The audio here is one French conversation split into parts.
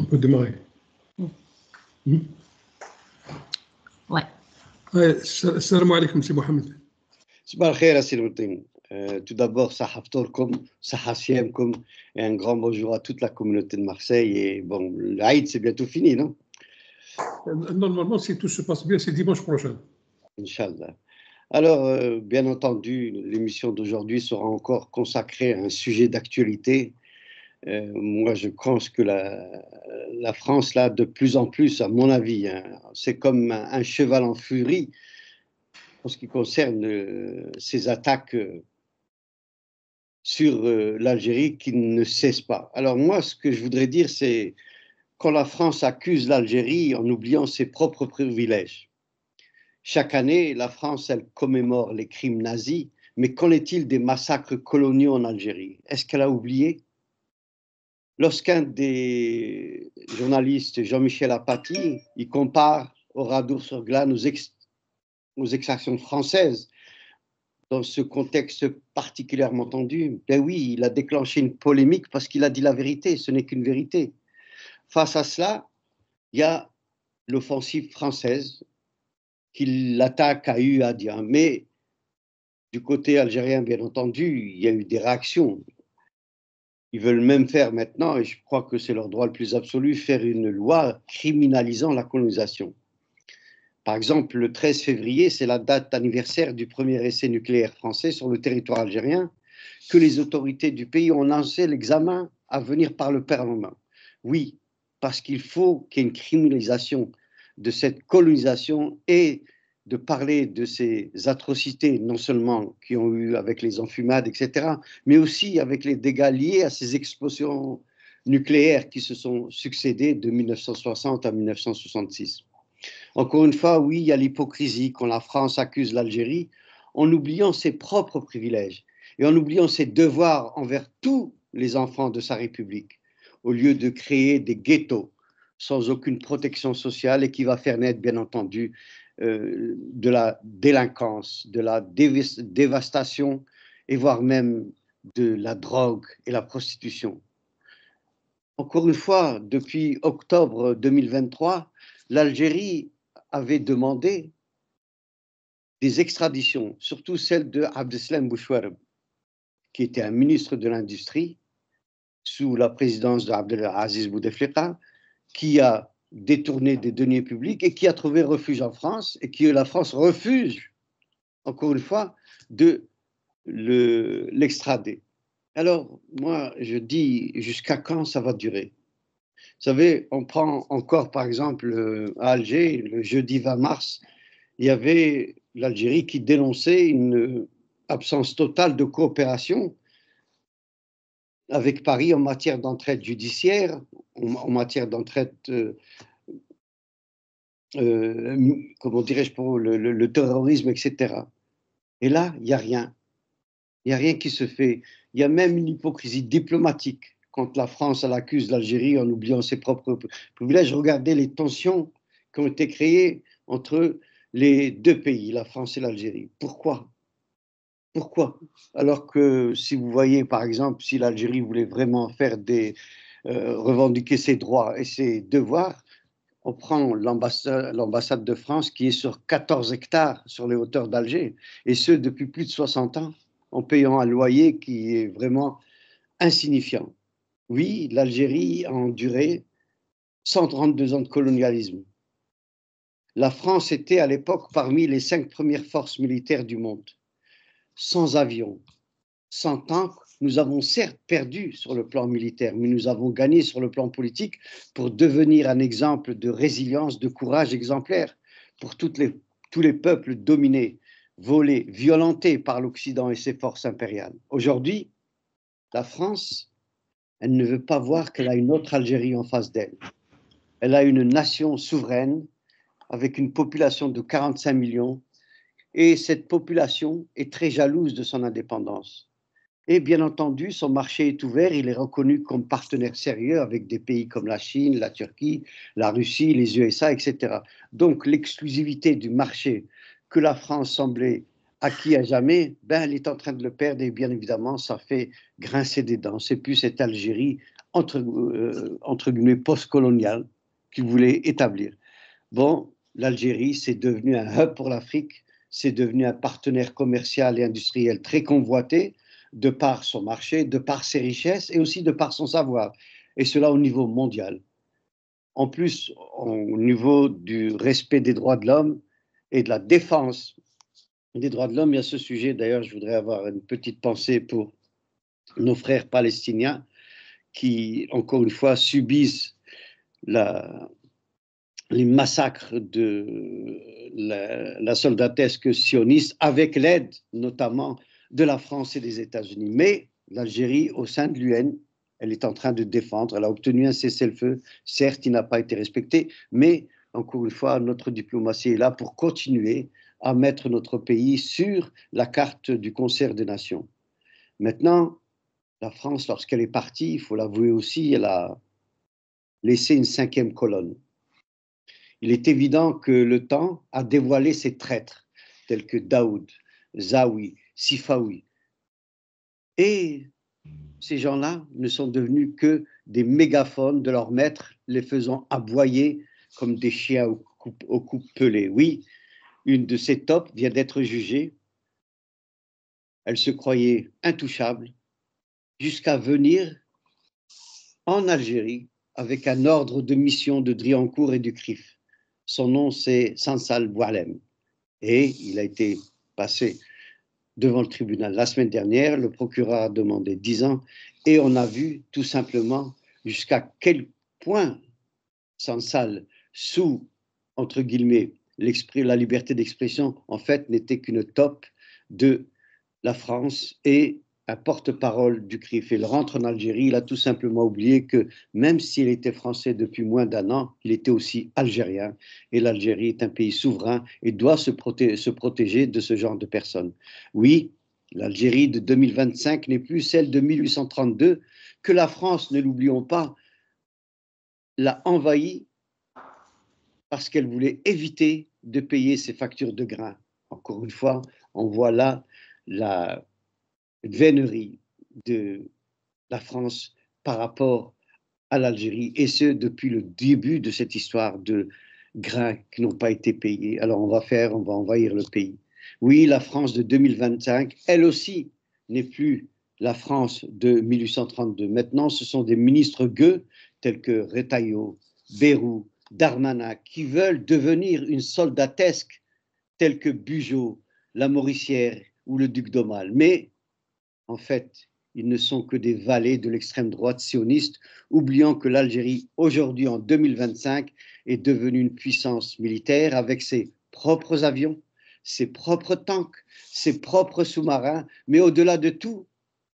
peut démarrer. Ouais. Salam alaikum, c'est Mohamed. Sabah al-khair, Assir Moutin. Tout d'abord, Sahaf Torkom, Sahasiemkom, et un grand bonjour à toute la communauté de Marseille. Et bon, l'Aïd, c'est bientôt fini, non? Normalement, si tout se passe bien, c'est dimanche prochain. Inch'Allah. Alors, bien entendu, l'émission d'aujourd'hui sera encore consacrée à un sujet d'actualité. Moi, je pense que la France, là, de plus en plus, à mon avis, hein, c'est comme un cheval en furie en ce qui concerne ces attaques sur l'Algérie qui ne cessent pas. Alors moi, ce que je voudrais dire, c'est quand la France accuse l'Algérie en oubliant ses propres privilèges. Chaque année, la France, elle commémore les crimes nazis, mais qu'en est-il des massacres coloniaux en Algérie? Est-ce qu'elle a oublié? Lorsqu'un des journalistes, Jean-Michel Apathy, il compare Oradour-sur-Glane aux exactions françaises, dans ce contexte particulièrement tendu, ben oui, il a déclenché une polémique parce qu'il a dit la vérité, ce n'est qu'une vérité. Face à cela, il y a l'offensive française qui l'attaque à Uadia. Mais du côté algérien, bien entendu, il y a eu des réactions. Ils veulent même faire maintenant, et je crois que c'est leur droit le plus absolu, faire une loi criminalisant la colonisation. Par exemple, le 13 février, c'est la date anniversaire du premier essai nucléaire français sur le territoire algérien, que les autorités du pays ont lancé l'examen à venir par le Parlement. Oui, parce qu'il faut qu'il y ait une criminalisation de cette colonisation et de parler de ces atrocités, non seulement qui ont eu avec les enfumades, etc., mais aussi avec les dégâts liés à ces explosions nucléaires qui se sont succédées de 1960 à 1966. Encore une fois, oui, il y a l'hypocrisie quand la France accuse l'Algérie en oubliant ses propres privilèges et en oubliant ses devoirs envers tous les enfants de sa République, au lieu de créer des ghettos sans aucune protection sociale et qui va faire naître, bien entendu, de la délinquance, de la dévastation et voire même de la drogue et la prostitution. Encore une fois, depuis octobre 2023, l'Algérie avait demandé des extraditions, surtout celle de Abdeslam Bouchouareb, qui était un ministre de l'Industrie sous la présidence d'Abdelaziz Bouteflika, qui a détourné des deniers publics et qui a trouvé refuge en France et que la France refuse, encore une fois, de l'extrader. Alors, moi, je dis, jusqu'à quand ça va durer? Vous savez, on prend encore, par exemple, à Alger, le jeudi 20 mars, il y avait l'Algérie qui dénonçait une absence totale de coopération avec Paris en matière d'entraide judiciaire, en matière d'entraide, comment dirais-je, pour le terrorisme, etc. Et là, il n'y a rien. Il n'y a rien qui se fait. Il y a même une hypocrisie diplomatique quand la France elle accuse l'Algérie en oubliant ses propres privilèges. Regardez les tensions qui ont été créées entre les deux pays, la France et l'Algérie. Pourquoi? Pourquoi? Alors que si vous voyez, par exemple, si l'Algérie voulait vraiment faire revendiquer ses droits et ses devoirs, on prend l'ambassade de France qui est sur 14 hectares sur les hauteurs d'Alger, et ce depuis plus de 60 ans, en payant un loyer qui est vraiment insignifiant. Oui, l'Algérie a enduré 132 ans de colonialisme. La France était à l'époque parmi les 5 premières forces militaires du monde. Sans avions, sans tanks, nous avons certes perdu sur le plan militaire, mais nous avons gagné sur le plan politique pour devenir un exemple de résilience, de courage exemplaire pour tous les peuples dominés, volés, violentés par l'Occident et ses forces impériales. Aujourd'hui, la France, elle ne veut pas voir qu'elle a une autre Algérie en face d'elle. Elle a une nation souveraine avec une population de 45 millions et cette population est très jalouse de son indépendance. Et bien entendu, son marché est ouvert, il est reconnu comme partenaire sérieux avec des pays comme la Chine, la Turquie, la Russie, les USA, etc. Donc l'exclusivité du marché que la France semblait acquis à jamais, ben, elle est en train de le perdre et bien évidemment, ça fait grincer des dents. C'est plus cette Algérie entre guillemets, post-colonial qu'il voulait établir. Bon, l'Algérie, c'est devenu un hub pour l'Afrique, c'est devenu un partenaire commercial et industriel très convoité, de par son marché, de par ses richesses et aussi de par son savoir, et cela au niveau mondial. En plus, au niveau du respect des droits de l'homme et de la défense des droits de l'homme, et à ce sujet, d'ailleurs, je voudrais avoir une petite pensée pour nos frères palestiniens qui, encore une fois, subissent les massacres de la soldatesque sioniste, avec l'aide notamment de la France et des États-Unis. Mais l'Algérie, au sein de l'UN, elle est en train de défendre, elle a obtenu un cessez-le-feu, certes, il n'a pas été respecté, mais encore une fois, notre diplomatie est là pour continuer à mettre notre pays sur la carte du concert des nations. Maintenant, la France, lorsqu'elle est partie, il faut l'avouer aussi, elle a laissé une cinquième colonne. Il est évident que le temps a dévoilé ces traîtres, tels que Daoud, Zawi, Sifawi. Et ces gens-là ne sont devenus que des mégaphones de leurs maîtres, les faisant aboyer comme des chiens au cou pelé. Oui, une de ces tops vient d'être jugée. Elle se croyait intouchable jusqu'à venir en Algérie avec un ordre de mission de Driancourt et du CRIF. Son nom, c'est Sansal Boualem. Et il a été passé devant le tribunal la semaine dernière. Le procureur a demandé 10 ans. Et on a vu tout simplement jusqu'à quel point Sansal, sous, entre guillemets, la liberté d'expression, en fait, n'était qu'une taupe de la France et un porte-parole du CRIF. Il rentre en Algérie, il a tout simplement oublié que même s'il était français depuis moins d'1 an, il était aussi algérien. Et l'Algérie est un pays souverain et doit se protéger de ce genre de personnes. Oui, l'Algérie de 2025 n'est plus celle de 1832, que la France, ne l'oublions pas, l'a envahie parce qu'elle voulait éviter de payer ses factures de grains. Encore une fois, on voit là la vénerie de la France par rapport à l'Algérie, et ce, depuis le début de cette histoire de grains qui n'ont pas été payés. Alors on va envahir le pays. Oui, la France de 2025, elle aussi, n'est plus la France de 1832. Maintenant, ce sont des ministres gueux tels que Retailleau, Bayrou, Darmanin, qui veulent devenir une soldatesque telle que Bugeaud, la Mauricière ou le duc d'Aumale. Mais en fait, ils ne sont que des valets de l'extrême droite sioniste, oubliant que l'Algérie, aujourd'hui en 2025, est devenue une puissance militaire avec ses propres avions, ses propres tanks, ses propres sous-marins, mais au-delà de tout,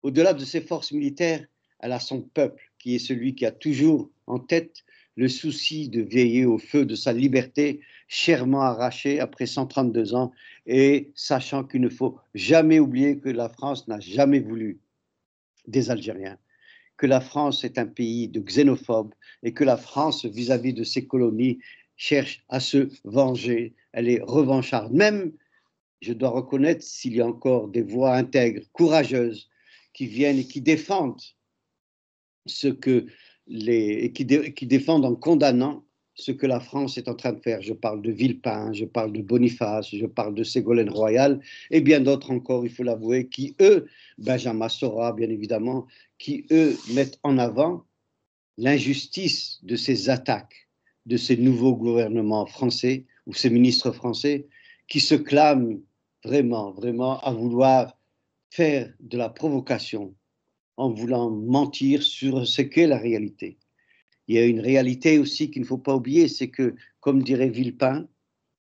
au-delà de ses forces militaires, elle a son peuple, qui est celui qui a toujours en tête le souci de veiller au feu de sa liberté, chèrement arrachée après 132 ans, et sachant qu'il ne faut jamais oublier que la France n'a jamais voulu des Algériens, que la France est un pays de xénophobes et que la France, vis-à-vis de ses colonies, cherche à se venger. Elle est revancharde. Même, je dois reconnaître, s'il y a encore des voix intègres, courageuses, qui viennent et qui défendent qui défendent en condamnant ce que la France est en train de faire. Je parle de Villepin, je parle de Boniface, je parle de Ségolène Royal et bien d'autres encore, il faut l'avouer, qui eux, Benjamin Sora bien évidemment, qui eux mettent en avant l'injustice de ces attaques de ces nouveaux gouvernements français ou ces ministres français qui se clament vraiment, vraiment à vouloir faire de la provocation en voulant mentir sur ce qu'est la réalité. Il y a une réalité aussi qu'il ne faut pas oublier, c'est que, comme dirait Villepin,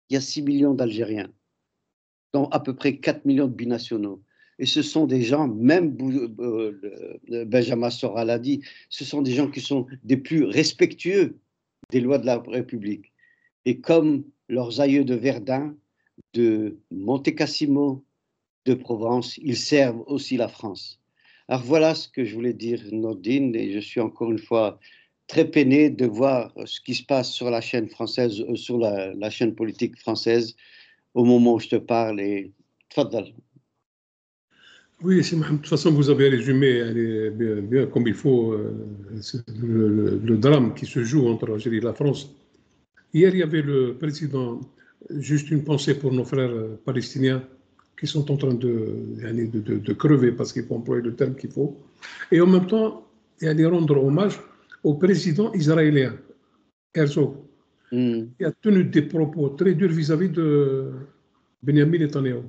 il y a 6 millions d'Algériens, dont à peu près 4 millions de binationaux. Et ce sont des gens, même Benjamin Sora l'a dit, ce sont des gens qui sont des plus respectueux des lois de la République. Et comme leurs aïeux de Verdun, de Monte Cassino, de Provence, ils servent aussi la France. Alors voilà ce que je voulais dire, Nordine, et je suis encore une fois très peiné de voir ce qui se passe sur la chaîne française, sur la chaîne politique française, au moment où je te parle. Et tfaddal. Oui, de toute façon, vous avez résumé bien comme il faut le drame qui se joue entre l'Algérie et la France. Hier, il y avait le président, juste une pensée pour nos frères palestiniens qui sont en train de crever parce qu'il faut employer le terme qu'il faut. Et en même temps, il y a rendre hommage au président israélien, Herzog, qui a tenu des propos très durs vis-à-vis de Benjamin Netanyahu.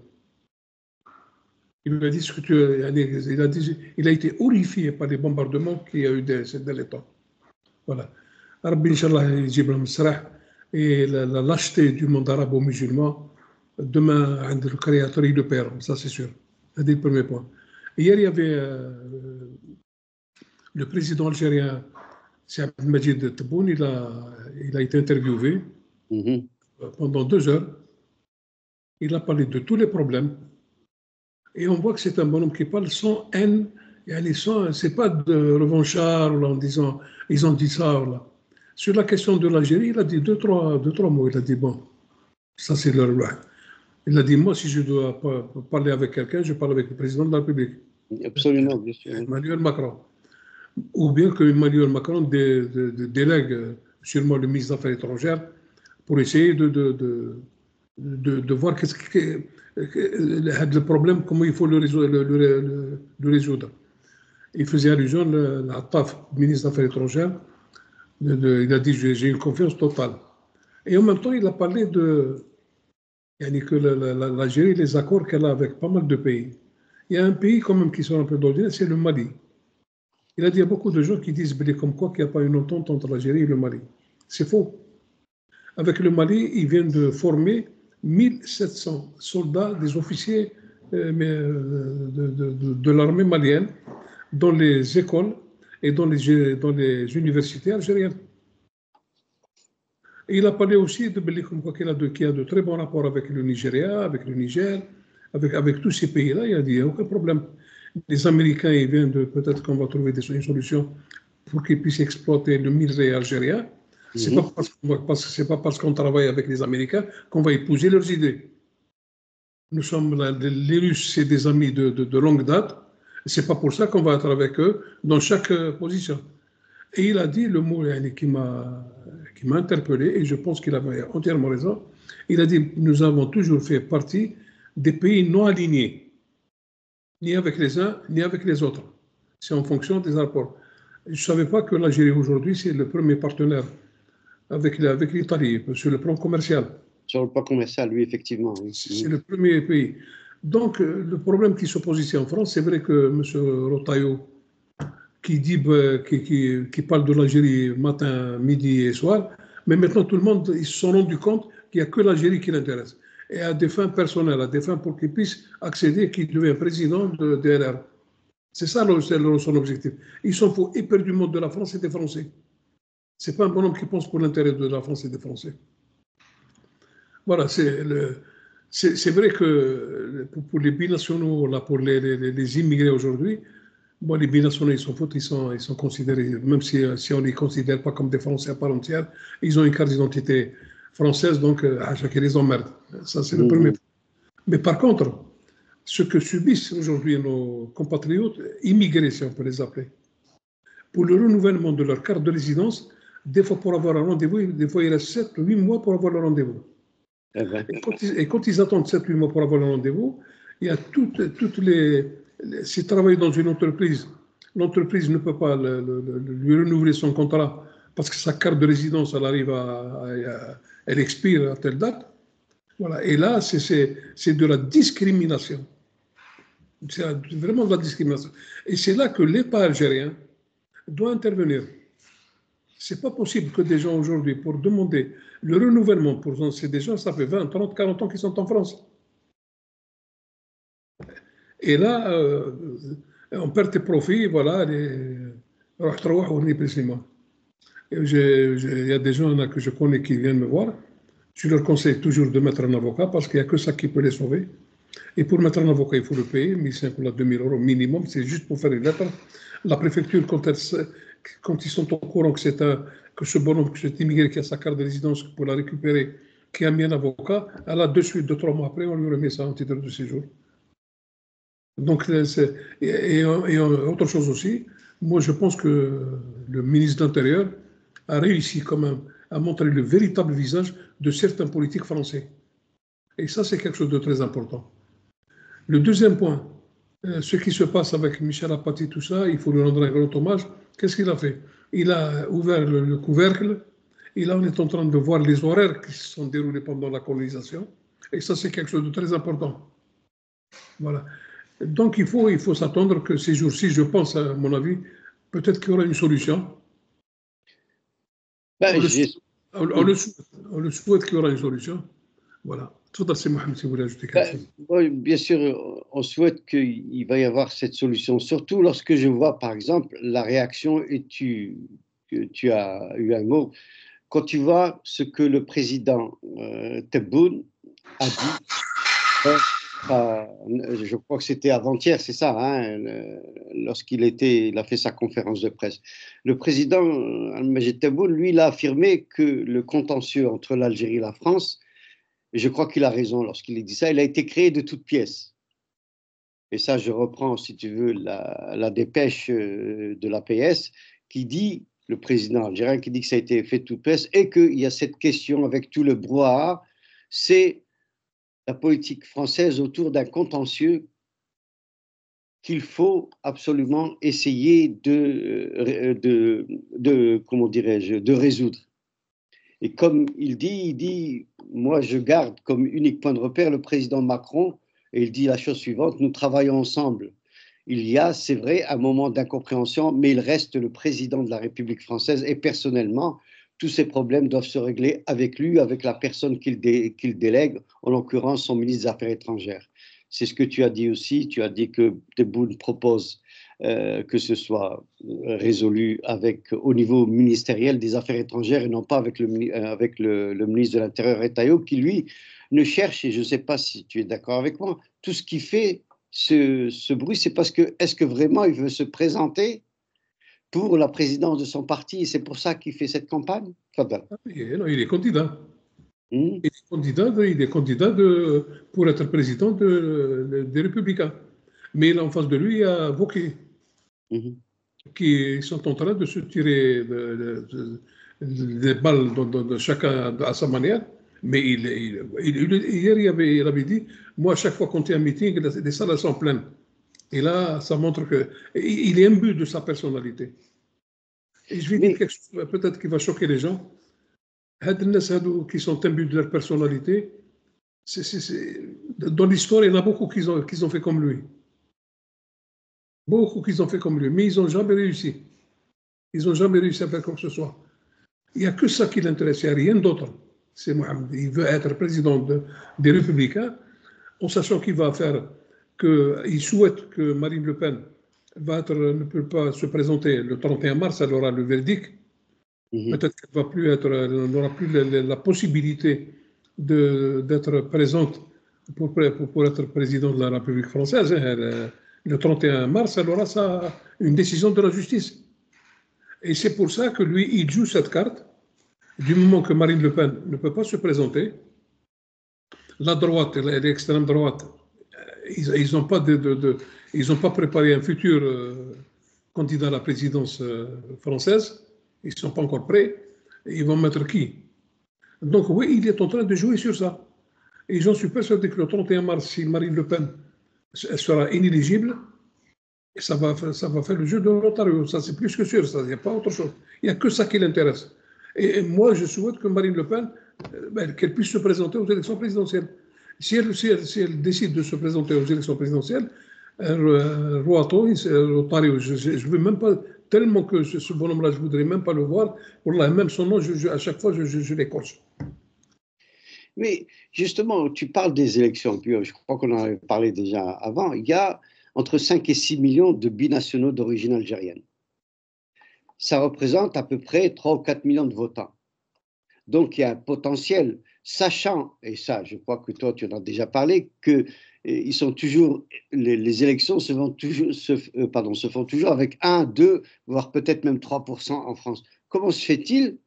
Il lui a dit ce que il a été horrifié par les bombardements qu'il y a eu ces derniers temps. Voilà. Rabbi, Inch'Allah, يجيب لهم السرح. Et la lâcheté du monde arabo-musulman, demain, le créateur, il le perd, ça c'est sûr. C'est le premier point. Hier, il y avait le président algérien, Saad Majid Tebboune, il a été interviewé pendant 2 heures. Il a parlé de tous les problèmes. Et on voit que c'est un bonhomme qui parle sans haine. C'est pas de revanchard en disant ils ont dit ça. Là. Sur la question de l'Algérie, il a dit deux, trois mots. Il a dit bon, ça c'est leur loi. Il a dit moi, si je dois parler avec quelqu'un, je parle avec le président de la République. Absolument, bien sûr. Emmanuel Macron. Ou bien que Emmanuel Macron délègue sûrement le ministre des Affaires étrangères pour essayer de voir le problème, comment il faut le résoudre. Il faisait allusion à Attaf, ministre des Affaires étrangères. Il a dit j'ai une confiance totale. Et en même temps, il a parlé que l'Algérie, les accords qu'elle a avec pas mal de pays. Il y a un pays quand même qui sort un peu d'ordinaire, c'est le Mali. Il a dit, il y a beaucoup de gens qui disent comme quoi qu'il n'y a pas une entente entre l'Algérie et le Mali. C'est faux. Avec le Mali, ils viennent de former 1700 soldats, des officiers de l'armée malienne dans les écoles et dans les universités algériennes. Et il a parlé aussi comme quoi qu'il y a de très bons rapports avec le Nigeria, avec le Niger, avec tous ces pays-là. Il a dit, il n'y a aucun problème. Les Américains, ils viennent peut-être qu'on va trouver une solution pour qu'ils puissent exploiter le minerai algérien. C'est pas parce qu'on travaille avec les Américains qu'on va épouser leurs idées. Les Russes, c'est des amis de longue date. C'est pas pour ça qu'on va être avec eux dans chaque position. Et il a dit le mot qui m'a interpellé, et je pense qu'il avait entièrement raison. Il a dit nous avons toujours fait partie des pays non alignés, ni avec les uns, ni avec les autres. C'est en fonction des rapports. Je ne savais pas que l'Algérie aujourd'hui, c'est le premier partenaire avec l'Italie, sur le plan commercial. Sur le plan commercial, oui, effectivement. Oui. C'est le premier pays. Donc, le problème qui se pose ici en France, c'est vrai que M. Rotaillot, qui parle de l'Algérie matin, midi et soir, mais maintenant tout le monde, ils se sont rendus compte qu'il n'y a que l'Algérie qui l'intéresse. Et à des fins personnelles, à des fins pour qu'il puisse accéder, qu'il devient président de DLR. C'est ça son objectif. Ils s'en foutent éperdument de la France et des Français. Ce n'est pas un bonhomme qui pense pour l'intérêt de la France et des Français. Voilà, c'est vrai que pour les binationaux, là, pour les immigrés aujourd'hui, bon, les binationaux, ils s'en foutent, ils sont considérés, même si on ne les considère pas comme des Français à part entière, ils ont une carte d'identité française, donc à chacun les emmerde. Ça, c'est le premier point. Mais par contre, ce que subissent aujourd'hui nos compatriotes immigrés, si on peut les appeler, pour le renouvellement de leur carte de résidence, des fois pour avoir un rendez-vous, des fois il reste 7 ou 8 mois pour avoir le rendez-vous. Et quand ils attendent 7 ou 8 mois pour avoir le rendez-vous, il y a toutes les s'ils travaillent dans une entreprise, l'entreprise ne peut pas lui renouveler son contrat parce que sa carte de résidence, elle arrive elle expire à telle date. Voilà. Et là, c'est de la discrimination. C'est vraiment de la discrimination. Et c'est là que l'État algérien doit intervenir. C'est pas possible que des gens aujourd'hui, pour demander le renouvellement, pour ces des gens, ça fait 20, 30, 40 ans qu'ils sont en France. Et là, on perd tes profits, voilà. Il y a des gens là que je connais qui viennent me voir. Je leur conseille toujours de mettre un avocat parce qu'il n'y a que ça qui peut les sauver. Et pour mettre un avocat, il faut le payer, 1 500 ou 2 000 euros minimum. C'est juste pour faire une lettre. La préfecture, quand ils sont au courant que ce bonhomme, que cet immigré qui a sa carte de résidence pour la récupérer, qui a mis un avocat, elle a de suite, 2-3 mois après, on lui remet ça en titre de séjour. Donc, et autre chose aussi, moi je pense que le ministre de l'Intérieur a réussi quand même à montrer le véritable visage de certains politiques français. Et ça, c'est quelque chose de très important. Le deuxième point, ce qui se passe avec Michel Apathy, tout ça, il faut lui rendre un grand hommage. Qu'est-ce qu'il a fait? Il a ouvert le couvercle, et là, on est en train de voir les horaires qui se sont déroulés pendant la colonisation. Et ça, c'est quelque chose de très important. Voilà. Donc, il faut s'attendre que ces jours-ci, je pense, à mon avis, peut-être qu'il y aura une solution. Ben, On le, on le souhaite qu'il y aura une solution. Voilà. C'est Mohamed, si vous voulez ajouter quelque chose. Oui, bien sûr, on souhaite qu'il va y avoir cette solution, surtout lorsque je vois, par exemple, la réaction, et que tu as eu un mot, quand tu vois ce que le président Tebboune a dit, je crois que c'était avant-hier, c'est ça, hein, il a fait sa conférence de presse. Le président Al-Majid Tebboune, lui, il a affirmé que le contentieux entre l'Algérie et la France, et je crois qu'il a raison lorsqu'il dit ça, il a été créé de toutes pièces. Et ça, je reprends, si tu veux, la dépêche de l'APS qui dit, le président algérien qui dit que ça a été fait de toutes pièces et qu'il y a cette question avec tout le brouhaha, c'est la politique française autour d'un contentieux qu'il faut absolument essayer comment dirais-je, de résoudre. Et comme il dit, moi je garde comme unique point de repère le président Macron, et il dit la chose suivante, nous travaillons ensemble. Il y a, c'est vrai, un moment d'incompréhension, mais il reste le président de la République française et personnellement, tous ces problèmes doivent se régler avec lui, avec la personne qu'il délègue, en l'occurrence son ministre des Affaires étrangères. C'est ce que tu as dit aussi, tu as dit que Tebboune propose que ce soit résolu au niveau ministériel des Affaires étrangères et non pas avec le ministre de l'Intérieur Retailleau qui, lui, ne cherche, et je ne sais pas si tu es d'accord avec moi, tout ce qui fait ce bruit, c'est parce que, est-ce que vraiment il veut se présenter pour la présidence de son parti et c'est pour ça qu'il fait cette campagne? Non, il est candidat. Mmh. Il est candidat pour être président des Républicains. Mais en face de lui, il y a Wauquiez, qui sont en train de se tirer des balles de chacun à sa manière. Mais hier, il avait dit, moi, à chaque fois qu'on tient un meeting, les salles sont pleines. Et là, ça montre qu'il est imbu de sa personnalité. Et je vais dire quelque chose, peut-être qui va choquer les gens. Qui sont imbus de leur personnalité, dans l'histoire, il y en a beaucoup qui ont fait comme lui. Beaucoup qui ont fait comme lui, mais ils n'ont jamais réussi. Ils n'ont jamais réussi à faire quoi que ce soit. Il n'y a que ça qui l'intéresse, il n'y a rien d'autre. C'est Mohamed. Il veut être président des Républicains, en sachant qu'il va faire qu'il souhaite que Marine Le Pen ne peut pas se présenter le 31 mars, elle aura le verdict. Peut-être qu'elle n'aura plus la possibilité d'être présente pour être président de la République française. Le 31 mars, elle aura une décision de la justice. Et c'est pour ça que lui, il joue cette carte. Du moment que Marine Le Pen ne peut pas se présenter, la droite et l'extrême droite, ils n'ont pas préparé un futur candidat à la présidence française. Ils ne sont pas encore prêts. Ils vont mettre qui? Donc oui, il est en train de jouer sur ça. Et j'en suis persuadé que le 31 mars, si Marine Le Pen sera inéligible, ça va faire le jeu de l'Ontario. Ça, c'est plus que sûr. Il n'y a pas autre chose. Il n'y a que ça qui l'intéresse. Et moi, je souhaite que Marine Le Pen, qu'elle puisse se présenter aux élections présidentielles. Si elle décide de se présenter aux élections présidentielles, Ontario, je ne veux même pas, tellement que ce bonhomme-là, je ne voudrais même pas le voir. Même son nom, à chaque fois, je l'écorche. Mais justement, tu parles des élections, puis je crois qu'on en avait parlé déjà avant. Il y a entre 5 et 6 millions de binationaux d'origine algérienne. Ça représente à peu près 3 ou 4 millions de votants. Donc, il y a un potentiel, sachant, et ça, je crois que toi, tu en as déjà parlé, que les élections se font toujours avec 1, 2, voire peut-être même 3% en France. Comment se fait-il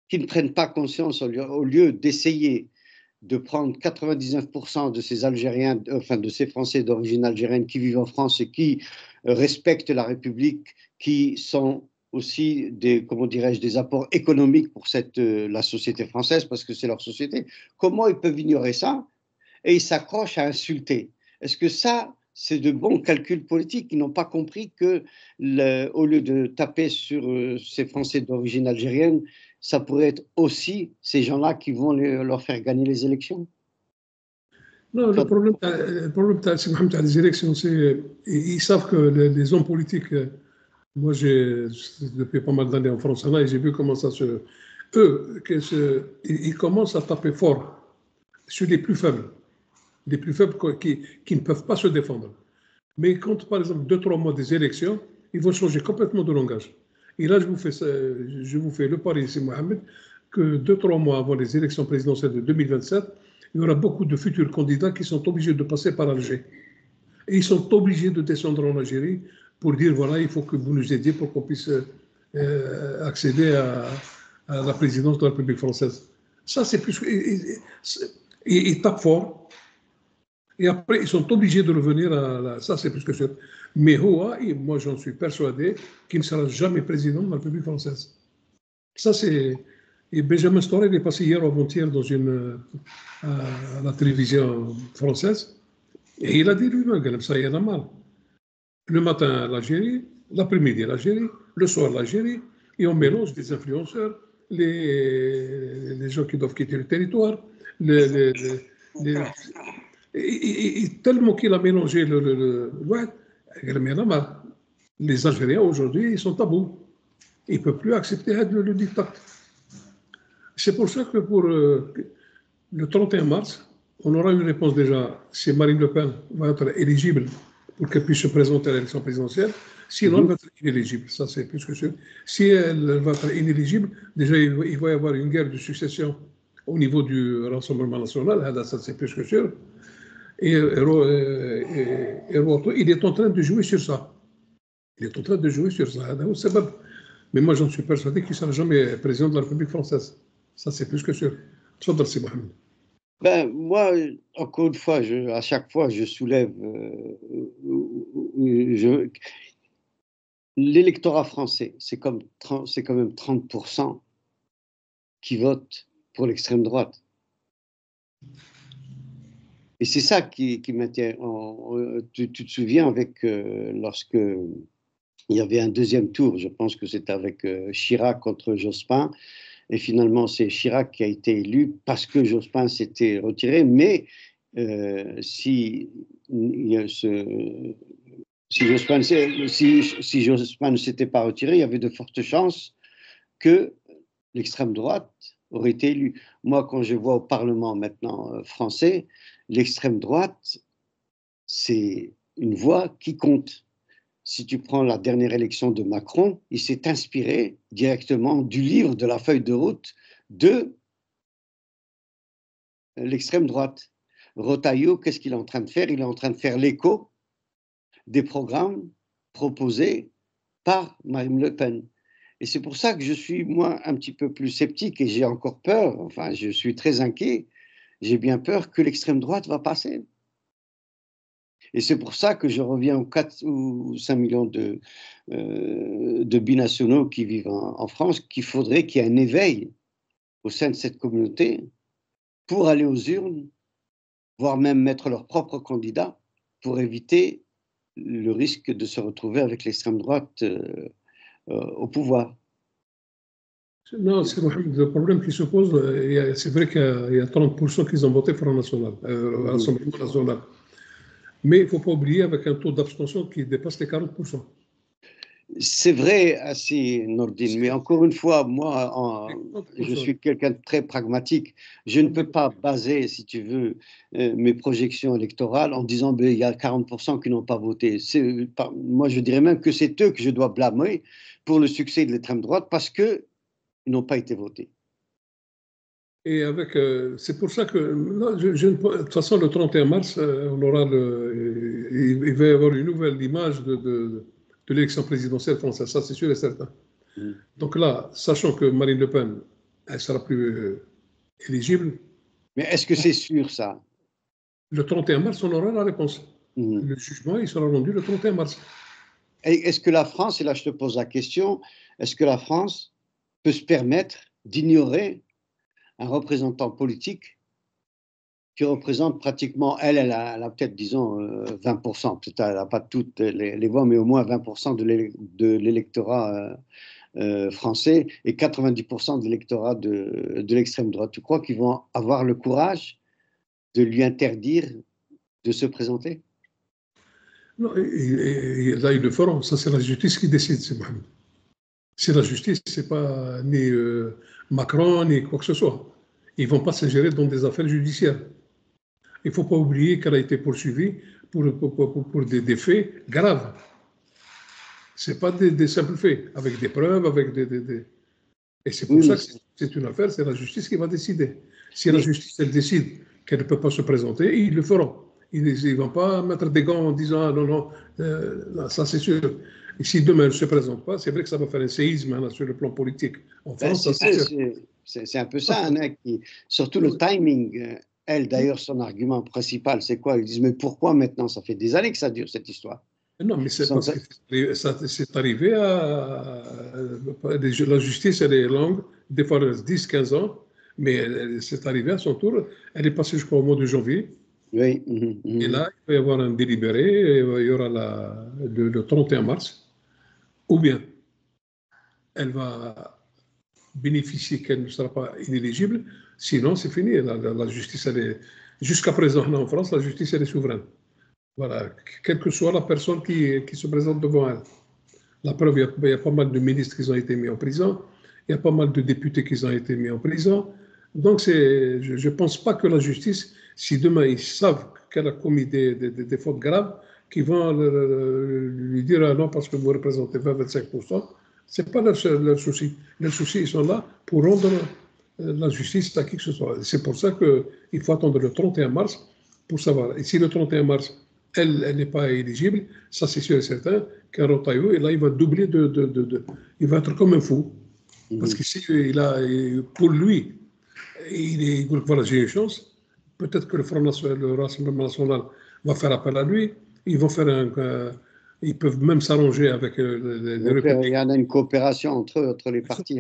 qu'ils ne prennent pas conscience au lieu d'essayer de prendre 99% de ces Algériens, enfin de ces Français d'origine algérienne qui vivent en France et qui respectent la République, qui sont aussi des, comment dirais-je, des apports économiques pour la société française, parce que c'est leur société. Comment ils peuvent ignorer ça? Et ils s'accrochent à insulter. Est-ce que ça, c'est de bons calculs politiques? Ils n'ont pas compris que, au lieu de taper sur ces Français d'origine algérienne, ça pourrait être aussi ces gens-là qui vont leur faire gagner les élections? Non, le problème des élections, c'est ils savent que les hommes politiques, moi j'ai depuis pas mal d'années en France et j'ai vu comment ça se... Eux, ils commencent à taper fort sur les plus faibles qui ne peuvent pas se défendre. Mais quand, par exemple, 2-3 mois des élections, ils vont changer complètement de langage. Et là, je vous fais le pari, c'est Mohamed, que 2-3 mois avant les élections présidentielles de 2027, il y aura beaucoup de futurs candidats qui sont obligés de passer par Alger. Et ils sont obligés de descendre en Algérie pour dire, voilà, il faut que vous nous aidiez pour qu'on puisse accéder à la présidence de la République française. Ça, c'est plus... Ils tapent fort. Et après, ils sont obligés de revenir à ça, c'est plus que sûr. Mais Hoa, moi j'en suis persuadé qu'il ne sera jamais président de la République française. Ça, c'est. Et Benjamin Stora, il est passé hier ou avant-hier à la télévision française, et il a dit lui-même, ça y en a marre. Le matin, l'Algérie, l'après-midi, l'Algérie, le soir, l'Algérie, et on mélange des influenceurs, les gens qui doivent quitter le territoire, et tellement qu'il a mélangé les Algériens aujourd'hui, ils sont à bout. Ils ne peuvent plus accepter le dictat. C'est pour ça que pour le 31 mars, on aura une réponse déjà si Marine Le Pen va être éligible pour qu'elle puisse se présenter à l'élection présidentielle. Sinon, elle va être inéligible. Ça, c'est plus que sûr. Si elle va être inéligible, déjà, il va y avoir une guerre de succession au niveau du Rassemblement national. Ça, c'est plus que sûr. Et il est en train de jouer sur ça. Il est en train de jouer sur ça. Mais moi, j'en suis persuadé qu'il ne sera jamais président de la République française. Ça, c'est plus que sûr. Tfadal, Si Mohamed. Ben, moi, encore une fois, à chaque fois, je soulève. L'électorat français, c'est quand même 30% qui votent pour l'extrême droite. Et c'est ça qui maintient. Tu te souviens lorsque il y avait un deuxième tour, je pense que c'était avec Chirac contre Jospin, et finalement c'est Chirac qui a été élu parce que Jospin s'était retiré, mais si Jospin ne s'était pas retiré, il y avait de fortes chances que l'extrême droite aurait été élue. Moi, quand je vois au Parlement maintenant français, l'extrême droite, c'est une voix qui compte. Si tu prends la dernière élection de Macron, il s'est inspiré directement du livre de la feuille de route de l'extrême droite. Retailleau, qu'est-ce qu'il est en train de faire? Il est en train de faire l'écho des programmes proposés par Marine Le Pen. Et c'est pour ça que je suis, moi, un petit peu plus sceptique et j'ai encore peur, enfin, je suis très inquiet, j'ai bien peur que l'extrême droite va passer. Et c'est pour ça que je reviens aux 4 ou 5 millions de binationaux qui vivent en France, qu'il faudrait qu'il y ait un éveil au sein de cette communauté pour aller aux urnes, voire même mettre leur propre candidat pour éviter le risque de se retrouver avec l'extrême droite au pouvoir. Non, c'est le problème qui se pose. C'est vrai qu'il y a 30% qui ont voté Front National, Rassemblement National. Mais il ne faut pas oublier avec un taux d'abstention qui dépasse les 40%. C'est vrai, Assi Nordine, mais encore une fois, moi, je suis quelqu'un de très pragmatique. Je ne peux pas baser, si tu veux, mes projections électorales en disant qu'il y a 40% qui n'ont pas voté. Moi, je dirais même que c'est eux que je dois blâmer pour le succès de l'extrême droite parce qu'ils n'ont pas été votés. Et c'est pour ça que, de toute façon, le 31 mars, on aura il va y avoir une nouvelle image de l'élection présidentielle française, ça c'est sûr et certain. Donc là, sachant que Marine Le Pen, elle ne sera plus éligible. Mais est-ce que c'est sûr, ça? Le 31 mars, on aura la réponse. Mhm. Le jugement, il sera rendu le 31 mars. Et est-ce que la France, et là je te pose la question, est-ce que la France peut se permettre d'ignorer un représentant politique qui représente pratiquement, elle a peut-être, disons, 20%, peut-être elle n'a pas toutes les voix, mais au moins 20% de l'électorat français et 90% de l'électorat de l'extrême droite. Tu crois qu'ils vont avoir le courage de lui interdire de se présenter? Non, et là, ils le feront. Ça, c'est la justice qui décide, c'est Mohamed. C'est la justice, c'est pas ni Macron, ni quoi que ce soit. Ils ne vont pas s'ingérer dans des affaires judiciaires. Il ne faut pas oublier qu'elle a été poursuivie pour des faits graves. Ce n'est pas des simples faits, avec des preuves, avec des... Et c'est pour Oui, ça que c'est une affaire, c'est la justice qui va décider. Si la justice, elle décide qu'elle ne peut pas se présenter, ils le feront. Ils ne vont pas mettre des gants en disant ah, non, non, non, ça c'est sûr. Et si demain elle ne se présente pas, c'est vrai que ça va faire un séisme hein, sur le plan politique. En France, ça c'est sûr. C'est un peu ça, hein, surtout le timing. Elle, d'ailleurs, son argument principal, c'est quoi? Ils disent, mais pourquoi maintenant? Ça fait des années que ça dure, cette histoire. Non, mais c'est parce que ça c'est arrivé à... La justice, elle est longue, des fois 10-15 ans, mais c'est arrivé à son tour. Elle est passée, je crois, au mois de janvier. Oui. Et là, il va y avoir un délibéré, et il y aura le 31 mars, ou bien elle va bénéficier qu'elle ne sera pas inéligible, sinon c'est fini. La justice, elle est... Jusqu'à présent, en France, la justice, elle est souveraine. Voilà, quelle que soit la personne qui se présente devant elle. La preuve, il y a pas mal de ministres qui ont été mis en prison, il y a pas mal de députés qui ont été mis en prison. Donc, je ne pense pas que la justice, si demain ils savent qu'elle a commis des fautes graves, qu'ils vont lui dire ah non, parce que vous représentez 20-25%, ce n'est pas leur souci. Leurs soucis, ils sont là pour rendre la justice à qui que ce soit. C'est pour ça qu'il faut attendre le 31 mars pour savoir. Et si le 31 mars, elle n'est pas éligible, ça c'est sûr et certain qu'un Rotaillot, et là il va doubler il va être comme un fou. Parce que si pour lui, voilà, j'ai une chance, peut-être que le Rassemblement national va faire appel à lui, ils vont faire ils peuvent même s'arranger avec les Républicains. Il y en a une coopération entre les partis.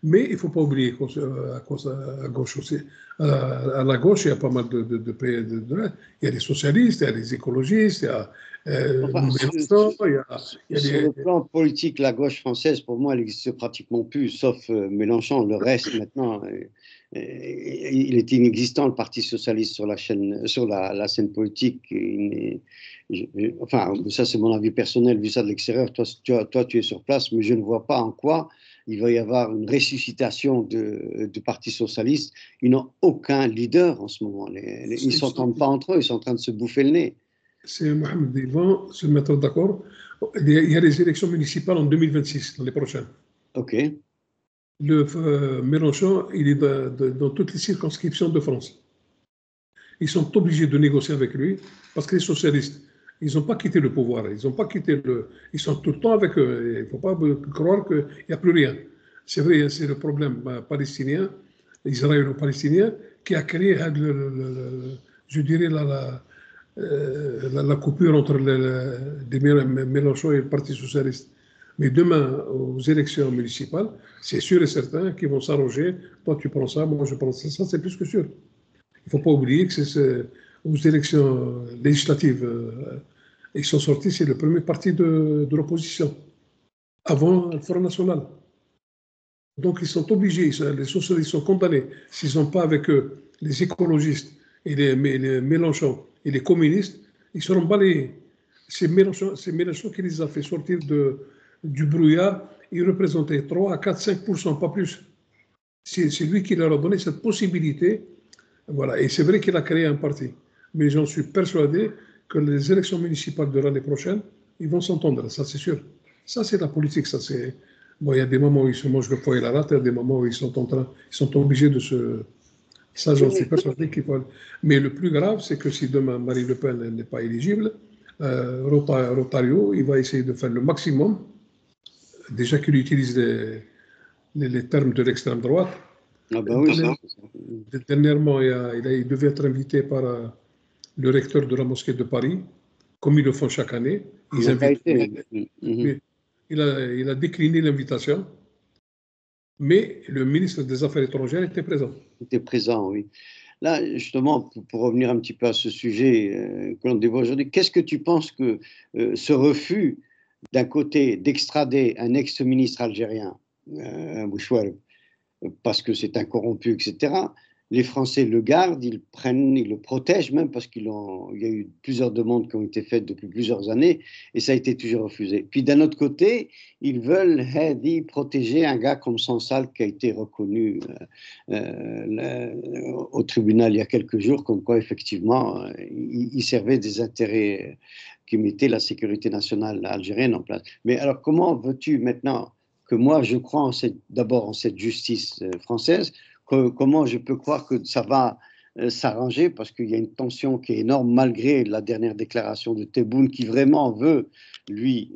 Mais il ne faut pas oublier à gauche aussi. À la gauche, il y a pas mal de pays. Il y a les socialistes, il y a les écologistes, il y a sur le plan politique, la gauche française, pour moi, elle n'existe pratiquement plus, sauf Mélenchon. Le reste, maintenant, il est inexistant, le Parti socialiste sur la scène politique. Enfin, ça, c'est mon avis personnel, vu ça de l'extérieur. Toi, tu es sur place, mais je ne vois pas en quoi il va y avoir une ressuscitation du Parti socialiste. Ils n'ont aucun leader en ce moment. Ils ne s'entendent pas entre eux, ils sont en train de se bouffer le nez. C'est Mohamed, ils vont se mettre d'accord. Il y a les élections municipales en 2026, l'année prochaine. OK. Mélenchon, il est dans toutes les circonscriptions de France. Ils sont obligés de négocier avec lui parce que les socialistes, ils n'ont pas quitté le pouvoir. Ils sont tout le temps avec eux. Il ne faut pas croire qu'il n'y a plus rien. C'est vrai, c'est le problème palestinien, israélo-palestinien, qui a créé, je dirais, la coupure entre Mélenchon et le Parti socialiste. Mais demain, aux élections municipales, c'est sûr et certain qu'ils vont s'arranger. Toi, tu prends ça, moi, je prends ça. Ça, c'est plus que sûr. Il ne faut pas oublier que aux élections législatives, ils sont sortis, c'est le premier parti de l'opposition, avant le Front National. Donc, ils sont obligés, les socialistes sont condamnés, s'ils n'ont pas avec eux les écologistes et les Mélenchon et les communistes, ils seront balayés. C'est Mélenchon qui les a fait sortir du brouillard. Ils représentaient 3 à 4, 5%, pas plus. C'est lui qui leur a donné cette possibilité. Voilà. Et c'est vrai qu'il a créé un parti. Mais j'en suis persuadé que les élections municipales de l'année prochaine, ils vont s'entendre. Ça, c'est sûr. Ça, c'est la politique. Ça, c'est... Bon, il y a des moments où ils se mangent le poids et la rate, il y a des moments où ils sont obligés de se... Ça, j'en suis persuadé qu'il faut... Mais le plus grave, c'est que si demain Marine Le Pen n'est pas éligible, Rotario, il va essayer de faire le maximum. Déjà qu'il utilise les termes de l'extrême droite, Ah ben oui, Dernièrement, il devait être invité par le recteur de la mosquée de Paris, comme ils le font chaque année. il n'a pas été. Mais il a décliné l'invitation, mais le ministre des Affaires étrangères était présent. Il était présent, oui. Là, justement, pour revenir un petit peu à ce sujet que l'on dévoile aujourd'hui, qu'est-ce que tu penses que ce refus, d'un côté, d'extrader un ex-ministre algérien, Bouchouel, parce que c'est un corrompu, etc., les Français le gardent, ils le protègent même parce il y a eu plusieurs demandes qui ont été faites depuis plusieurs années et ça a été toujours refusé. Puis d'un autre côté, ils veulent protéger un gars comme Sansal qui a été reconnu au tribunal il y a quelques jours comme quoi effectivement il servait des intérêts qui mettaient la sécurité nationale algérienne en place. Mais alors comment veux-tu maintenant que moi je crois d'abord en cette justice française, comment je peux croire que ça va s'arranger parce qu'il y a une tension qui est énorme malgré la dernière déclaration de Tebboune qui vraiment veut lui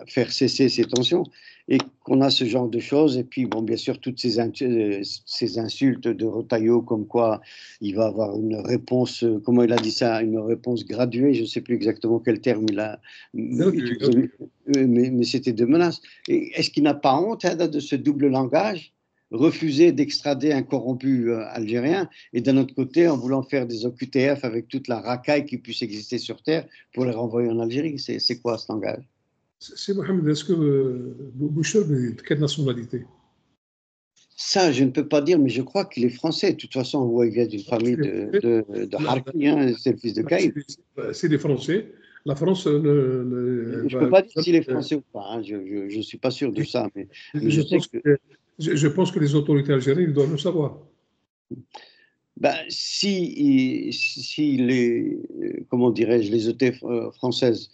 faire cesser ces tensions et qu'on a ce genre de choses et puis bon bien sûr toutes ces insultes de Retailleau comme quoi il va avoir une réponse, comment il a dit ça, une réponse graduée, je ne sais plus exactement quel terme il a utilisé, mais c'était de menaces. Est-ce qu'il n'a pas honte de ce double langage, refuser d'extrader un corrompu algérien et d'un autre côté en voulant faire des OQTF avec toute la racaille qui puisse exister sur Terre pour les renvoyer en Algérie? C'est quoi ce langage? C'est Mohamed, est-ce que Boucher est de quelle nationalité? Ça, je ne peux pas dire, mais je crois qu'il est français. De toute façon, on voit il vient d'une famille de Harki, hein, c'est le fils de Caïd. C'est des Français. La France Je ne peux pas dire s'il est français ou pas, hein, je ne suis pas sûr de ça. Mais je pense que les autorités algériennes doivent le savoir. Ben, si les, comment dirais-je, les autorités françaises,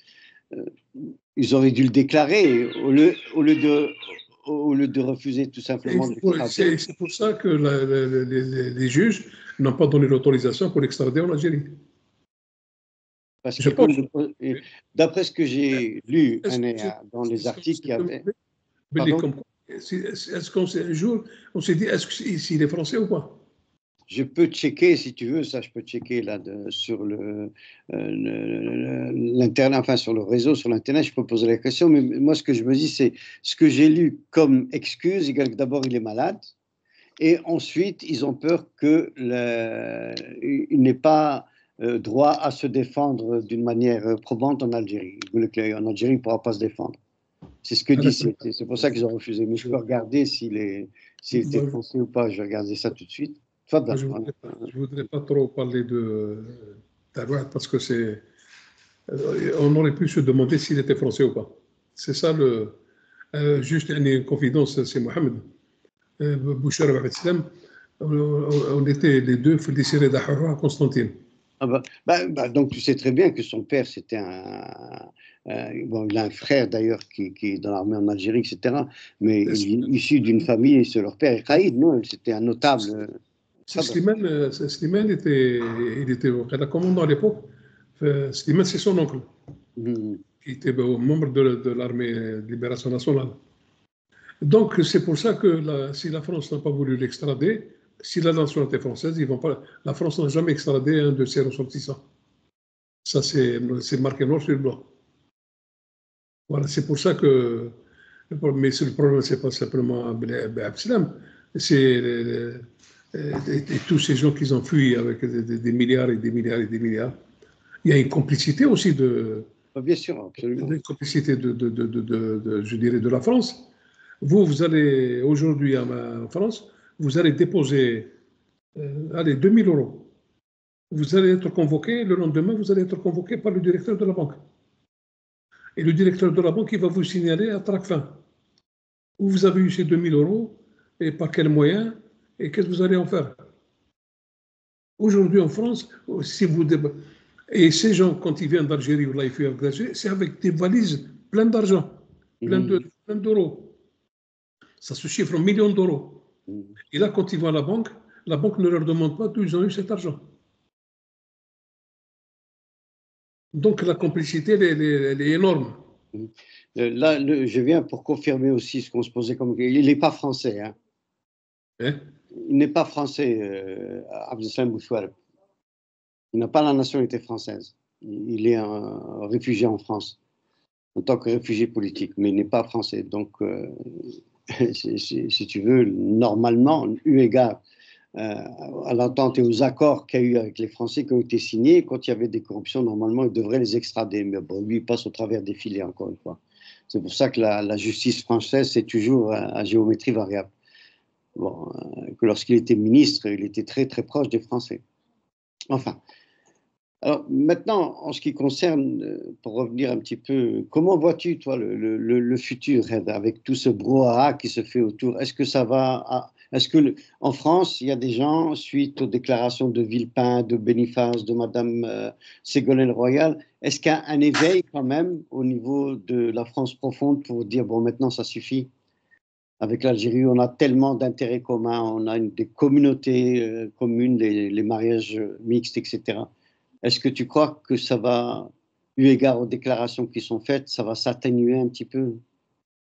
ils auraient dû le déclarer au lieu de refuser tout simplement d'extrader. C'est pour ça que les juges n'ont pas donné l'autorisation pour l'extrader en Algérie. Parce que d'après ce que j'ai lu dans les articles qu'il y avait. Est-ce qu'on s'est un jour, on s'est dit, est-ce qu'il est français ou pas? Je peux checker si tu veux, ça je peux checker là sur l'internet, enfin sur le réseau, sur l'internet, je peux poser la question, mais moi ce que je me dis c'est ce que j'ai lu comme excuse, d'abord il est malade, et ensuite ils ont peur qu'il n'ait pas droit à se défendre d'une manière probante en Algérie. En Algérie il ne pourra pas se défendre. C'est ce que dit, c'est pour ça qu'ils ont refusé. Mais je peux regarder s'il était français ou pas, je vais regarder ça tout de suite. Je ne voudrais pas trop parler de Tarouat parce que on aurait pu se demander s'il était français ou pas. C'est ça juste une confidence, c'est Mohamed. Boucher et Islam, on était les deux félicérés d'Ahara à Constantine. Donc tu sais très bien que son père c'était bon, il a un frère d'ailleurs qui est dans l'armée en Algérie, etc. Mais il est issu d'une famille, c'est leur père Khaïd, non? C'était un notable. Slimane était au commandant à l'époque. Slimane, c'est son oncle, qui était membre de l'armée de libération nationale. Donc, c'est pour ça que si la France n'a pas voulu l'extrader, si la nationalité française, la France n'a jamais extradé un de ses ressortissants. Ça, c'est marqué noir sur blanc. Voilà, c'est pour ça que. Mais le problème, ce n'est pas simplement Abdeslam, c'est tous ces gens qui ont fui avec des milliards et des milliards et des milliards. Il y a une complicité aussi bien sûr, absolument. Une complicité je dirais, de la France. Vous allez aujourd'hui en France, vous allez déposer 2 000 €. Vous allez être convoqué, le lendemain, vous allez être convoqué par le directeur de la banque. Et le directeur de la banque, il va vous signaler à Tracfin où vous avez eu ces 2 000 € et par quels moyens et qu'est-ce que vous allez en faire. Aujourd'hui en France, et ces gens, quand ils viennent d'Algérie ou là, ils fuient d'Algérie, c'est avec des valises pleines d'argent, pleines d'euros. Ça se chiffre en millions d'euros. Et là, quand ils vont à la banque ne leur demande pas d'où ils ont eu cet argent. Donc la complicité, elle est énorme. Là, je viens pour confirmer aussi ce qu'on se posait comme. Il n'est pas français, hein. Hein? Il n'est pas français, Abdeslam Bouchouareb. Il n'a pas la nationalité française. Il est un réfugié en France, en tant que réfugié politique, mais il n'est pas français. Donc, si tu veux, normalement, eu égard à l'entente et aux accords qu'il y a eu avec les Français qui ont été signés, quand il y avait des corruptions, normalement, ils devraient les extrader. Mais bon, lui, il passe au travers des filets, encore une fois. C'est pour ça que la justice française, c'est toujours à géométrie variable. Bon, que lorsqu'il était ministre, il était très, très proche des Français. Enfin. Alors maintenant, en ce qui concerne, pour revenir un petit peu, comment vois-tu, toi, le futur, avec tout ce brouhaha qui se fait autour? Est-ce que ça va, est-ce que en France, il y a des gens, suite aux déclarations de Villepin, de Boniface, de Madame Ségolène Royal, est-ce qu'il y a un éveil quand même au niveau de la France profonde pour dire, bon, maintenant, ça suffit? Avec l'Algérie, on a tellement d'intérêts communs, on a des communautés communes, les mariages mixtes, etc. Est-ce que tu crois que ça va, eu égard aux déclarations qui sont faites, ça va s'atténuer un petit peu?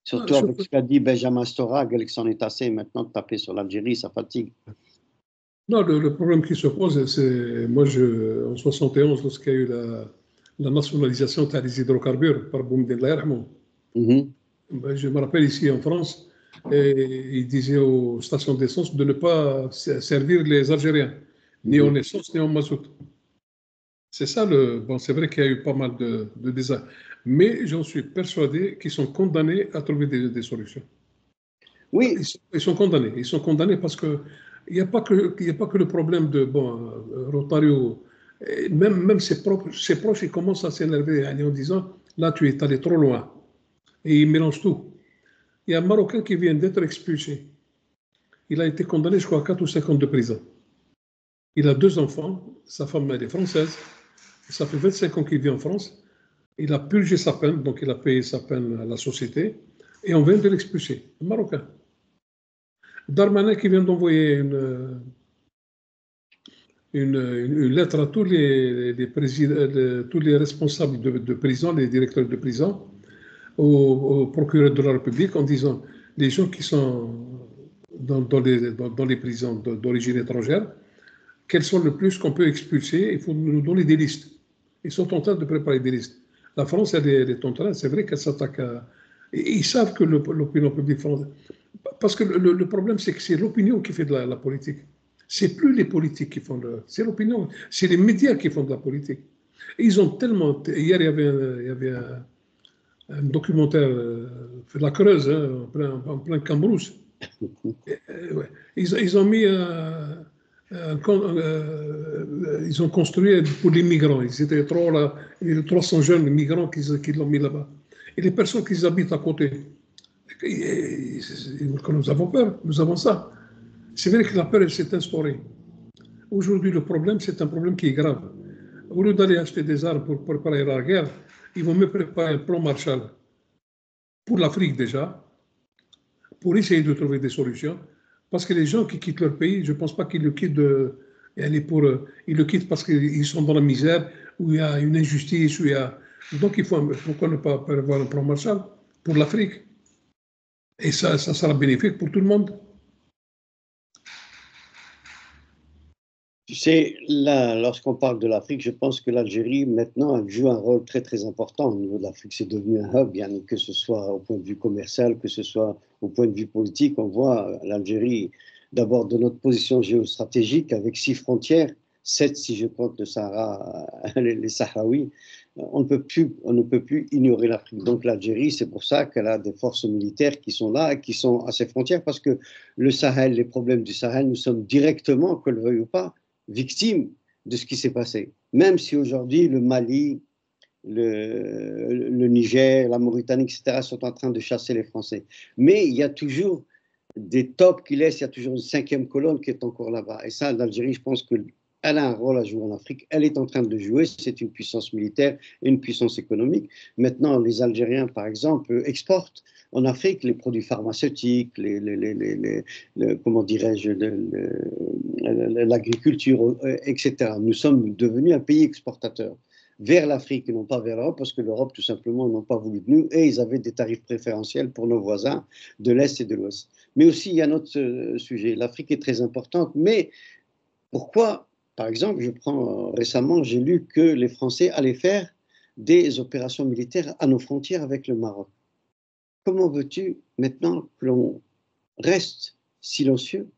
Surtout avec ce qu'a dit Benjamin Stora, qu'il s'en est assez maintenant de taper sur l'Algérie, ça fatigue. Non, le problème qui se pose, c'est, moi, en 71, lorsqu'il y a eu la nationalisation des hydrocarbures par Boumediene Allah yarhamou, je me rappelle ici en France, et il disait aux stations d'essence de ne pas servir les Algériens, ni en essence, ni en mazout. C'est ça bon, c'est vrai qu'il y a eu pas mal de désastres, mais j'en suis persuadé qu'ils sont condamnés à trouver des solutions. Oui. Ils sont condamnés. Ils sont condamnés parce que il n'y a pas que le problème de Rotario. Même ses proches, ils commencent à s'énerver en disant là, tu es allé trop loin. Et ils mélangent tout. Il y a un Marocain qui vient d'être expulsé. Il a été condamné, je crois, à 4 ou 5 ans de prison. Il a 2 enfants. Sa femme, elle est française. Ça fait 25 ans qu'il vit en France. Il a purgé sa peine, donc il a payé sa peine à la société. Et on vient de l'expulser. Un Marocain. Darmanin qui vient d'envoyer une lettre à tous tous les responsables de prison, les directeurs de prison, au procureur de la République en disant les gens qui sont dans les prisons d'origine étrangère, quels sont le plus qu'on peut expulser, il faut nous donner des listes. Ils sont en train de préparer des listes. La France, elle est en train, c'est vrai qu'elle s'attaque à... Ils savent que l'opinion publique française... Parce que le problème, c'est que c'est l'opinion qui fait de la politique. C'est plus les politiques qui font c'est l'opinion, c'est les médias qui font de la politique. Et ils ont tellement... Hier, il y avait un documentaire de la Creuse, hein, en plein Cambrousse. Ouais. Ils ont mis ils ont construit pour les migrants. Ils étaient trop là, 300 jeunes migrants qui l'ont mis là-bas. Et les personnes qui habitent à côté, nous avons peur, nous avons ça. C'est vrai que la peur, elle s'est instaurée. Aujourd'hui, le problème, c'est un problème qui est grave. Au lieu d'aller acheter des armes pour préparer la guerre, ils vont me préparer un plan Marshall pour l'Afrique déjà, pour essayer de trouver des solutions. Parce que les gens qui quittent leur pays, je ne pense pas qu'ils le quittent ils le quittent parce qu'ils sont dans la misère, où il y a une injustice, où il y a... Donc, pourquoi ne pas prévoir un plan Marshall pour l'Afrique? Et ça sera bénéfique pour tout le monde. Tu sais, là, lorsqu'on parle de l'Afrique, je pense que l'Algérie, maintenant, elle joue un rôle très, très important au niveau de l'Afrique. C'est devenu un hub, que ce soit au point de vue commercial, que ce soit au point de vue politique. On voit l'Algérie, d'abord, de notre position géostratégique, avec 6 frontières, 7 si je compte le Sahara, les Sahraouis. On ne peut plus ignorer l'Afrique. Donc l'Algérie, c'est pour ça qu'elle a des forces militaires qui sont là, qui sont à ses frontières, parce que le Sahel, les problèmes du Sahel, nous sommes directement, que le veuille ou pas, victimes de ce qui s'est passé. Même si aujourd'hui le Mali, le Niger, la Mauritanie, etc. sont en train de chasser les Français. Mais il y a toujours des tops qui laissent, il y a toujours une 5e colonne qui est encore là-bas. Et ça, l'Algérie, je pense qu'elle a un rôle à jouer en Afrique. Elle est en train de le jouer. C'est une puissance militaire et une puissance économique. Maintenant, les Algériens, par exemple, exportent en Afrique les produits pharmaceutiques, comment dirais-je, l'agriculture, etc. Nous sommes devenus un pays exportateur vers l'Afrique et non pas vers l'Europe, parce que l'Europe, tout simplement, n'ont pas voulu de nous et ils avaient des tarifs préférentiels pour nos voisins de l'Est et de l'Ouest. Mais aussi, il y a un autre sujet. L'Afrique est très importante, mais pourquoi, par exemple, récemment, j'ai lu que les Français allaient faire des opérations militaires à nos frontières avec le Maroc. Comment veux-tu maintenant que l'on reste silencieux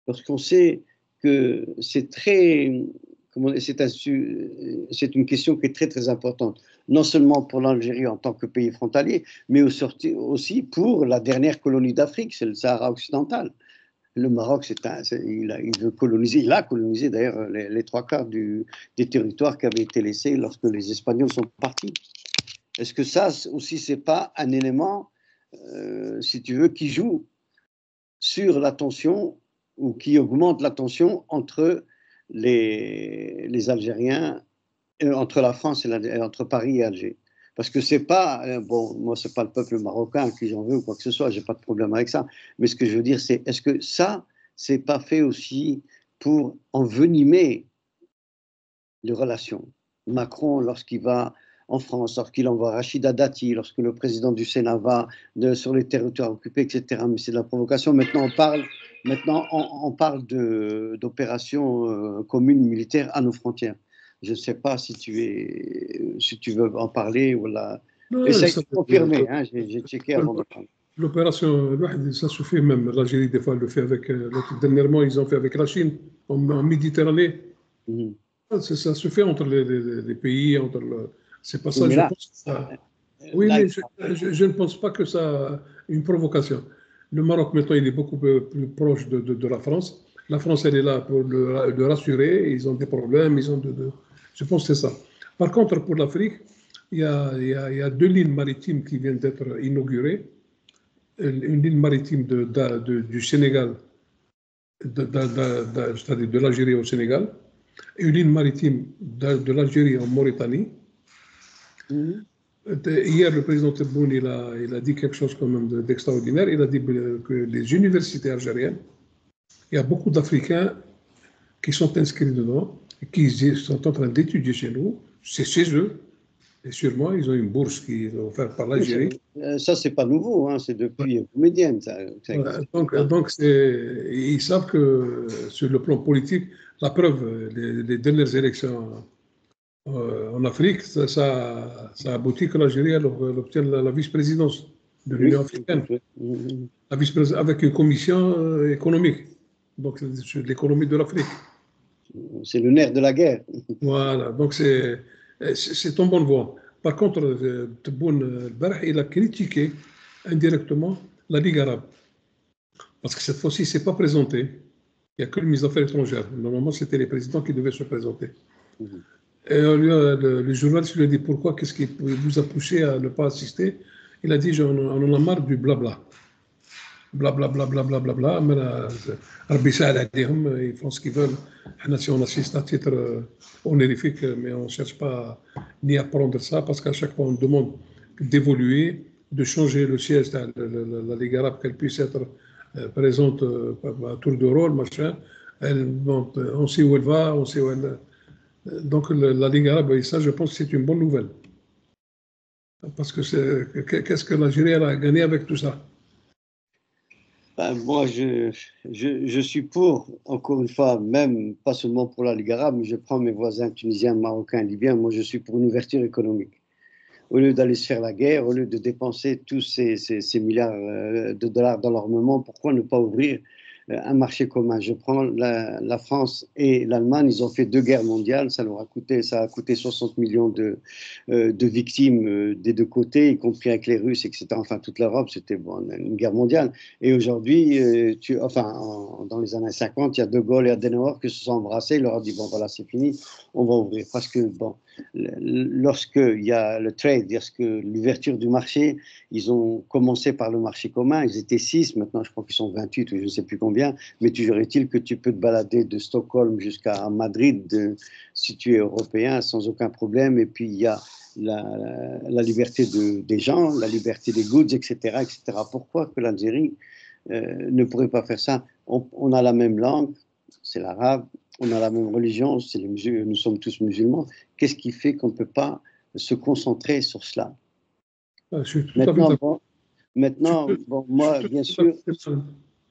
lorsqu'on sait que c'est une question qui est très très importante, non seulement pour l'Algérie en tant que pays frontalier, mais aussi pour la dernière colonie d'Afrique, c'est le Sahara occidental. Le Maroc, il a colonisé d'ailleurs les trois quarts des territoires qui avaient été laissés lorsque les Espagnols sont partis. Est-ce que ça aussi, c'est pas un élément, si tu veux, qui joue sur la tension ou qui augmente la tension entre les Algériens, entre la France et entre Paris et Alger? Parce que c'est pas, bon, moi, c'est pas le peuple marocain qui j'en veux ou quoi que ce soit, j'ai pas de problème avec ça. Mais ce que je veux dire, c'est, est-ce que ça, c'est pas fait aussi pour envenimer les relations? Macron, lorsqu'il va en France, lorsqu'il envoie Rachida Dati, lorsque le président du Sénat va sur les territoires occupés, etc. Mais c'est de la provocation. Maintenant, on parle d'opérations communes militaires à nos frontières. Je ne sais pas si tu veux en parler ou là. Essaye de confirmer, hein, j'ai checké avant de prendre. L'opération, ça se fait même. L'Algérie, des fois, le fait avec. Dernièrement, ils ont fait avec la Chine, en Méditerranée. Ça se fait entre les pays, c'est pas ça, mais je là, pense que ça. Oui, mais je ne pense pas que ça une provocation. Le Maroc, maintenant, il est beaucoup plus proche de la France. La France, elle est là pour le rassurer. Ils ont des problèmes, je pense que c'est ça. Par contre, pour l'Afrique, il y a deux lignes maritimes qui viennent d'être inaugurées. Une ligne maritime du Sénégal, c'est-à-dire de l'Algérie au Sénégal, et une ligne maritime de l'Algérie en Mauritanie. Hier, le président Tebboune, il a dit quelque chose quand même d'extraordinaire. Il a dit que les universités algériennes, il y a beaucoup d'Africains qui sont inscrits dedans, et qui sont en train d'étudier chez nous, c'est chez eux. Et sûrement, ils ont une bourse qui est offerte par l'Algérie. Ça, c'est pas nouveau, hein, c'est depuis Comédienne. Donc ils savent que sur le plan politique, la preuve, les dernières élections en Afrique, ça aboutit que l'Algérie obtienne la vice-présidence de l'Union africaine, la vice-présidence avec une commission économique, donc sur l'économie de l'Afrique. C'est le nerf de la guerre. Voilà, donc c'est en bonne voie. Par contre, Tebboune, il a critiqué indirectement la Ligue arabe. Parce que cette fois-ci, il ne s'est pas présenté. Il n'y a que le ministre des Affaires étrangères. Normalement, c'était les présidents qui devaient se présenter. Et le journaliste lui a dit pourquoi, qu'est-ce qui vous a poussé à ne pas assister? Il a dit on en a marre du blabla. Blablabla, blablabla, ils font ce qu'ils veulent. Si on assiste à titre honorifique, mais on ne cherche pas ni à prendre ça, parce qu'à chaque fois, on demande d'évoluer, de changer le siège de la Ligue arabe, qu'elle puisse être présente à tour de rôle, machin. On sait où elle va, on sait où elle. Donc la Ligue arabe, et ça, je pense que c'est une bonne nouvelle. Parce que qu'est-ce que l'Algérie a gagné avec tout ça? Moi, je suis pour, encore une fois, même pas seulement pour la Ligue arabe, mais je prends mes voisins tunisiens, marocains, libyens, moi je suis pour une ouverture économique. Au lieu d'aller se faire la guerre, au lieu de dépenser tous ces milliards de dollars dans l'armement, pourquoi ne pas ouvrir un marché commun? Je prends la France et l'Allemagne, ils ont fait 2 guerres mondiales, ça a coûté 60 millions de victimes des deux côtés, y compris avec les Russes, etc. Enfin, toute l'Europe, c'était une guerre mondiale. Et aujourd'hui, dans les années 50, il y a De Gaulle et Adenauer qui se sont embrassés, ils leur ont dit, bon voilà, c'est fini, on va ouvrir. Parce que, bon, lorsqu'il y a le trade, c'est-à-dire que l'ouverture du marché, ils ont commencé par le marché commun, ils étaient 6, maintenant je crois qu'ils sont 28 ou je ne sais plus combien, mais toujours est-il que tu peux te balader de Stockholm jusqu'à Madrid, si tu es européen, sans aucun problème, et puis il y a la liberté des gens, la liberté des goods, etc. etc. Pourquoi que l'Algérie ne pourrait pas faire ça? On a la même langue, c'est l'arabe, on a la même religion, nous sommes tous musulmans. Qu'est-ce qui fait qu'on ne peut pas se concentrer sur cela? Je suis tout à fait d'accord. Maintenant, bon, moi, bien sûr,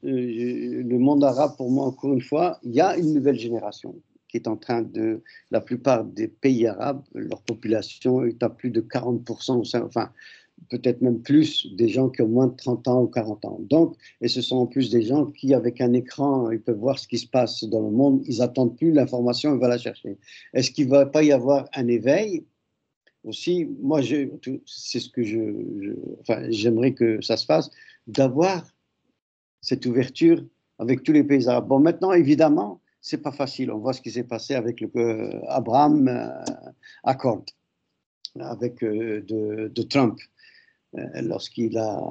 le monde arabe, pour moi, encore une fois, il y a une nouvelle génération qui est en train de... La plupart des pays arabes, leur population est à plus de 40%, enfin, peut-être même plus, des gens qui ont moins de 30 ans ou 40 ans. Donc, et ce sont en plus des gens qui, avec un écran, ils peuvent voir ce qui se passe dans le monde, ils n'attendent plus l'information, ils vont la chercher. Est-ce qu'il ne va pas y avoir un éveil aussi? Moi, c'est ce que enfin, j'aimerais que ça se fasse, d'avoir cette ouverture avec tous les pays arabes. Bon, maintenant, évidemment, c'est pas facile. On voit ce qui s'est passé avec le Abraham Accord, avec de Trump, lorsqu'il a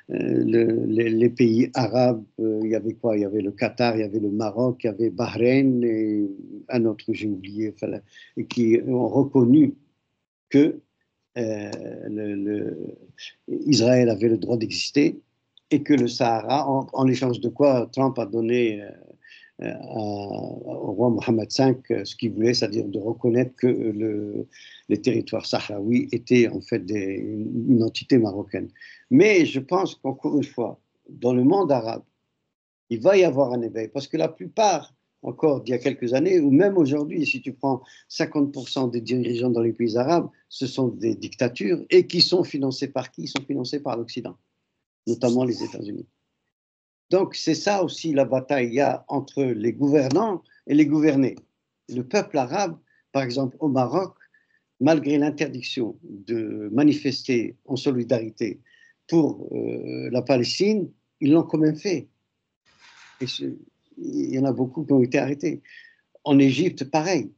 les pays arabes, il y avait quoi? Il y avait le Qatar, il y avait le Maroc, il y avait Bahreïn et un autre, j'ai oublié, et qui ont reconnu que Israël avait le droit d'exister et que le Sahara, en échange de quoi Trump a donné au roi Mohammed V ce qu'il voulait, c'est-à-dire de reconnaître que les territoires sahraouis étaient en fait une entité marocaine. Mais je pense qu'encore une fois, dans le monde arabe, il va y avoir un éveil, parce que la plupart, encore d'il y a quelques années, ou même aujourd'hui, si tu prends 50% des dirigeants dans les pays arabes, ce sont des dictatures, et qui sont financés par qui? Ils sont financés par l'Occident, notamment les États-Unis. Donc c'est ça aussi la bataille qu'il y a entre les gouvernants et les gouvernés. Le peuple arabe, par exemple au Maroc, malgré l'interdiction de manifester en solidarité pour la Palestine, ils l'ont quand même fait. Et il y en a beaucoup qui ont été arrêtés. En Égypte, pareil.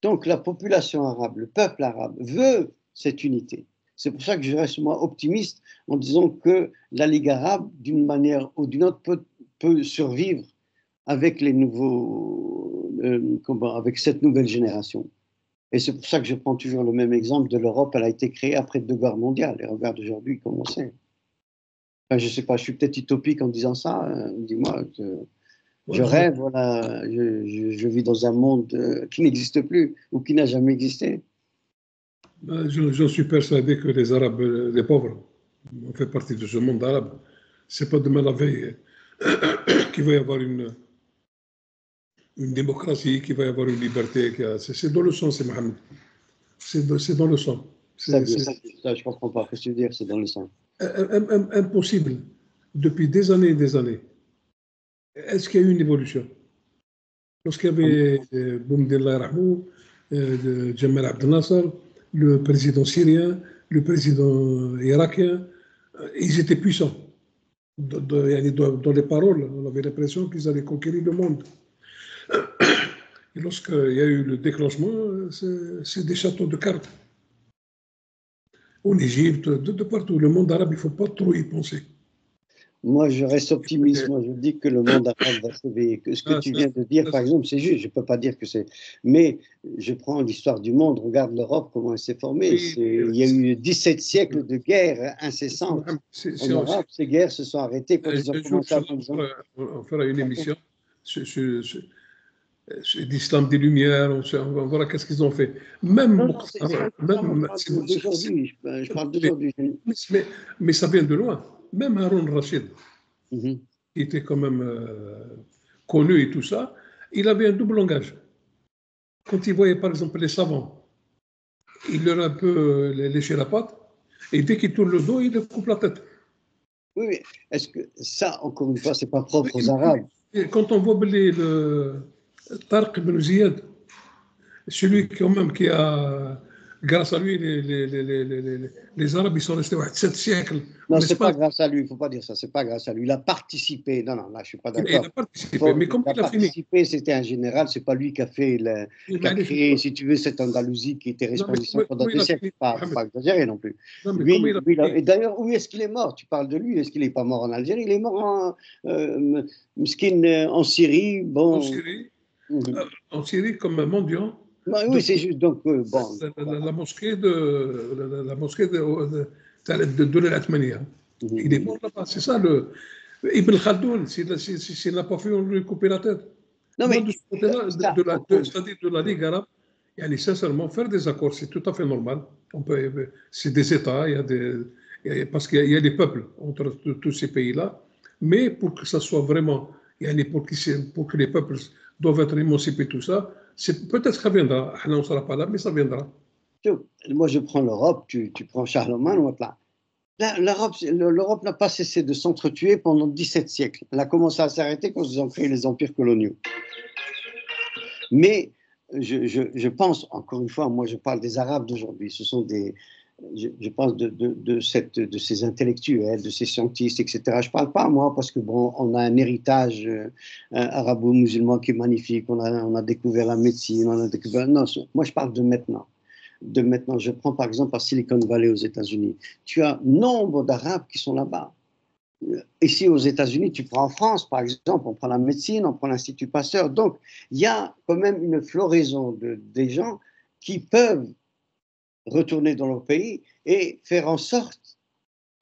Donc la population arabe, le peuple arabe veut cette unité. C'est pour ça que je reste moi optimiste en disant que la Ligue arabe, d'une manière ou d'une autre, peut survivre avec les nouveaux, avec cette nouvelle génération. Et c'est pour ça que je prends toujours le même exemple de l'Europe. Elle a été créée après 2 guerres mondiales. Et regarde aujourd'hui comment c'est. Enfin, je ne sais pas, je suis peut-être utopique en disant ça. Dis-moi. Je rêve, voilà. Je vis dans un monde qui n'existe plus ou qui n'a jamais existé. Je suis persuadé que les Arabes, les pauvres, on fait partie de ce monde arabe. C'est pas demain la veille qu'il va y avoir une démocratie, qu'il va y avoir une liberté. C'est dans le sang, c'est Mohamed. C'est dans le sang. Ça, je ne comprends pas. Qu'est-ce que tu veux dire, c'est dans le sang? Impossible. Depuis des années et des années. Est-ce qu'il y a eu une évolution? Lorsqu'il y avait Boumdillah Rahmou, Jamal Abdel Nasser, le président syrien, le président irakien, ils étaient puissants. Dans les paroles, on avait l'impression qu'ils allaient conquérir le monde. Et lorsqu'il y a eu le déclenchement, c'est des châteaux de cartes. En Égypte, de partout. Le monde arabe, il ne faut pas trop y penser. Moi, je reste optimiste. Moi, je dis que le monde arabe va s'éveiller. Ce que tu viens de dire, par exemple, c'est juste. Je ne peux pas dire que c'est... Mais je prends l'histoire du monde. Regarde l'Europe, comment elle s'est formée. Il y a eu 17 siècles de guerres incessantes en Europe. Ces guerres se sont arrêtées quand ils ont commencé à... On fera une émission sur l'islam des Lumières. On verra qu'est-ce qu'ils ont fait. Je parle d'aujourd'hui. Mais ça vient de loin. Même Haroun Rachid, qui était quand même connu et tout ça, il avait un double langage. Quand il voyait par exemple les savants, il leur a un peu léché la patte, et dès qu'il tourne le dos, il leur coupe la tête. Oui, mais est-ce que ça, encore une fois, c'est pas propre aux Arabes? Et quand on voit le Tarq ibn Ziyad, celui quand même qui a... Grâce à lui, les Arabes, ils sont restés 7 siècles. Non, c'est pas grâce à lui, il ne faut pas dire ça, c'est pas grâce à lui. Il a participé. Non, là, je ne suis pas d'accord. Il a participé, mais comment il a participé, c'était un général, c'est pas lui qui a fait, qui a créé, si tu veux, cette Andalousie qui était responsable pendant des siècles. Pas exagéré non plus. Et d'ailleurs, où est-ce qu'il est mort? Tu parles de lui, est-ce qu'il n'est pas mort en Algérie? Il est mort en Syrie. Bon. En Syrie, comme mendiant. Oui, c'est juste donc bon. La mosquée de l'Atmania. Il est mort là-bas. C'est ça le Ibn Khaldoun. S'il n'a pas fait, on lui couper la tête. Non, mais c'est-à-dire de la Ligue arabe, sincèrement, faire des accords, c'est tout à fait normal. C'est des États, il parce qu'il y a des peuples entre tous ces pays-là, mais pour que ça soit vraiment, pour que les peuples doivent être émancipés, tout ça, peut-être que ça viendra. On ne sera pas là, mais ça viendra. Moi, je prends l'Europe, tu prends Charlemagne, l'Europe n'a pas cessé de s'entretuer pendant 17 siècles. Elle a commencé à s'arrêter quand ils ont créé les empires coloniaux. Mais je pense, encore une fois, moi je parle des Arabes d'aujourd'hui, ce sont je pense de ces intellectuels, de ces scientistes, etc. Je ne parle pas, moi, parce que bon, on a un héritage arabo-musulman qui est magnifique, on a découvert la médecine, on a découvert... Non, moi je parle de maintenant. Je prends par exemple à Silicon Valley aux États-Unis. Tu as nombre d'Arabes qui sont là-bas. Ici aux États-Unis, tu prends en France, par exemple, on prend la médecine, on prend l'Institut Pasteur. Donc, il y a quand même une floraison des gens qui peuvent retourner dans leur pays et faire en sorte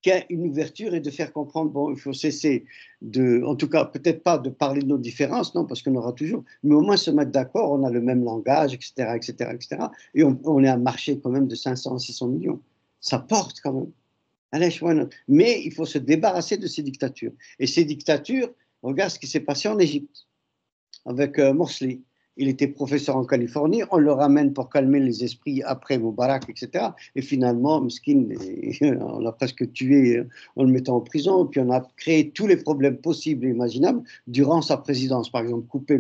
qu'il y ait une ouverture et de faire comprendre, bon, il faut cesser en tout cas, peut-être pas de parler de nos différences, non, parce qu'on aura toujours, mais au moins se mettre d'accord, on a le même langage, etc., etc., etc. Et on est un marché quand même de 500 à 600 millions. Ça porte quand même. Mais il faut se débarrasser de ces dictatures. Et ces dictatures, regarde ce qui s'est passé en Égypte avec Morsi. Il était professeur en Californie, on le ramène pour calmer les esprits après Moubarak, etc. Et finalement, Mskin, on l'a presque tué en le mettant en prison, puis on a créé tous les problèmes possibles et imaginables durant sa présidence, par exemple couper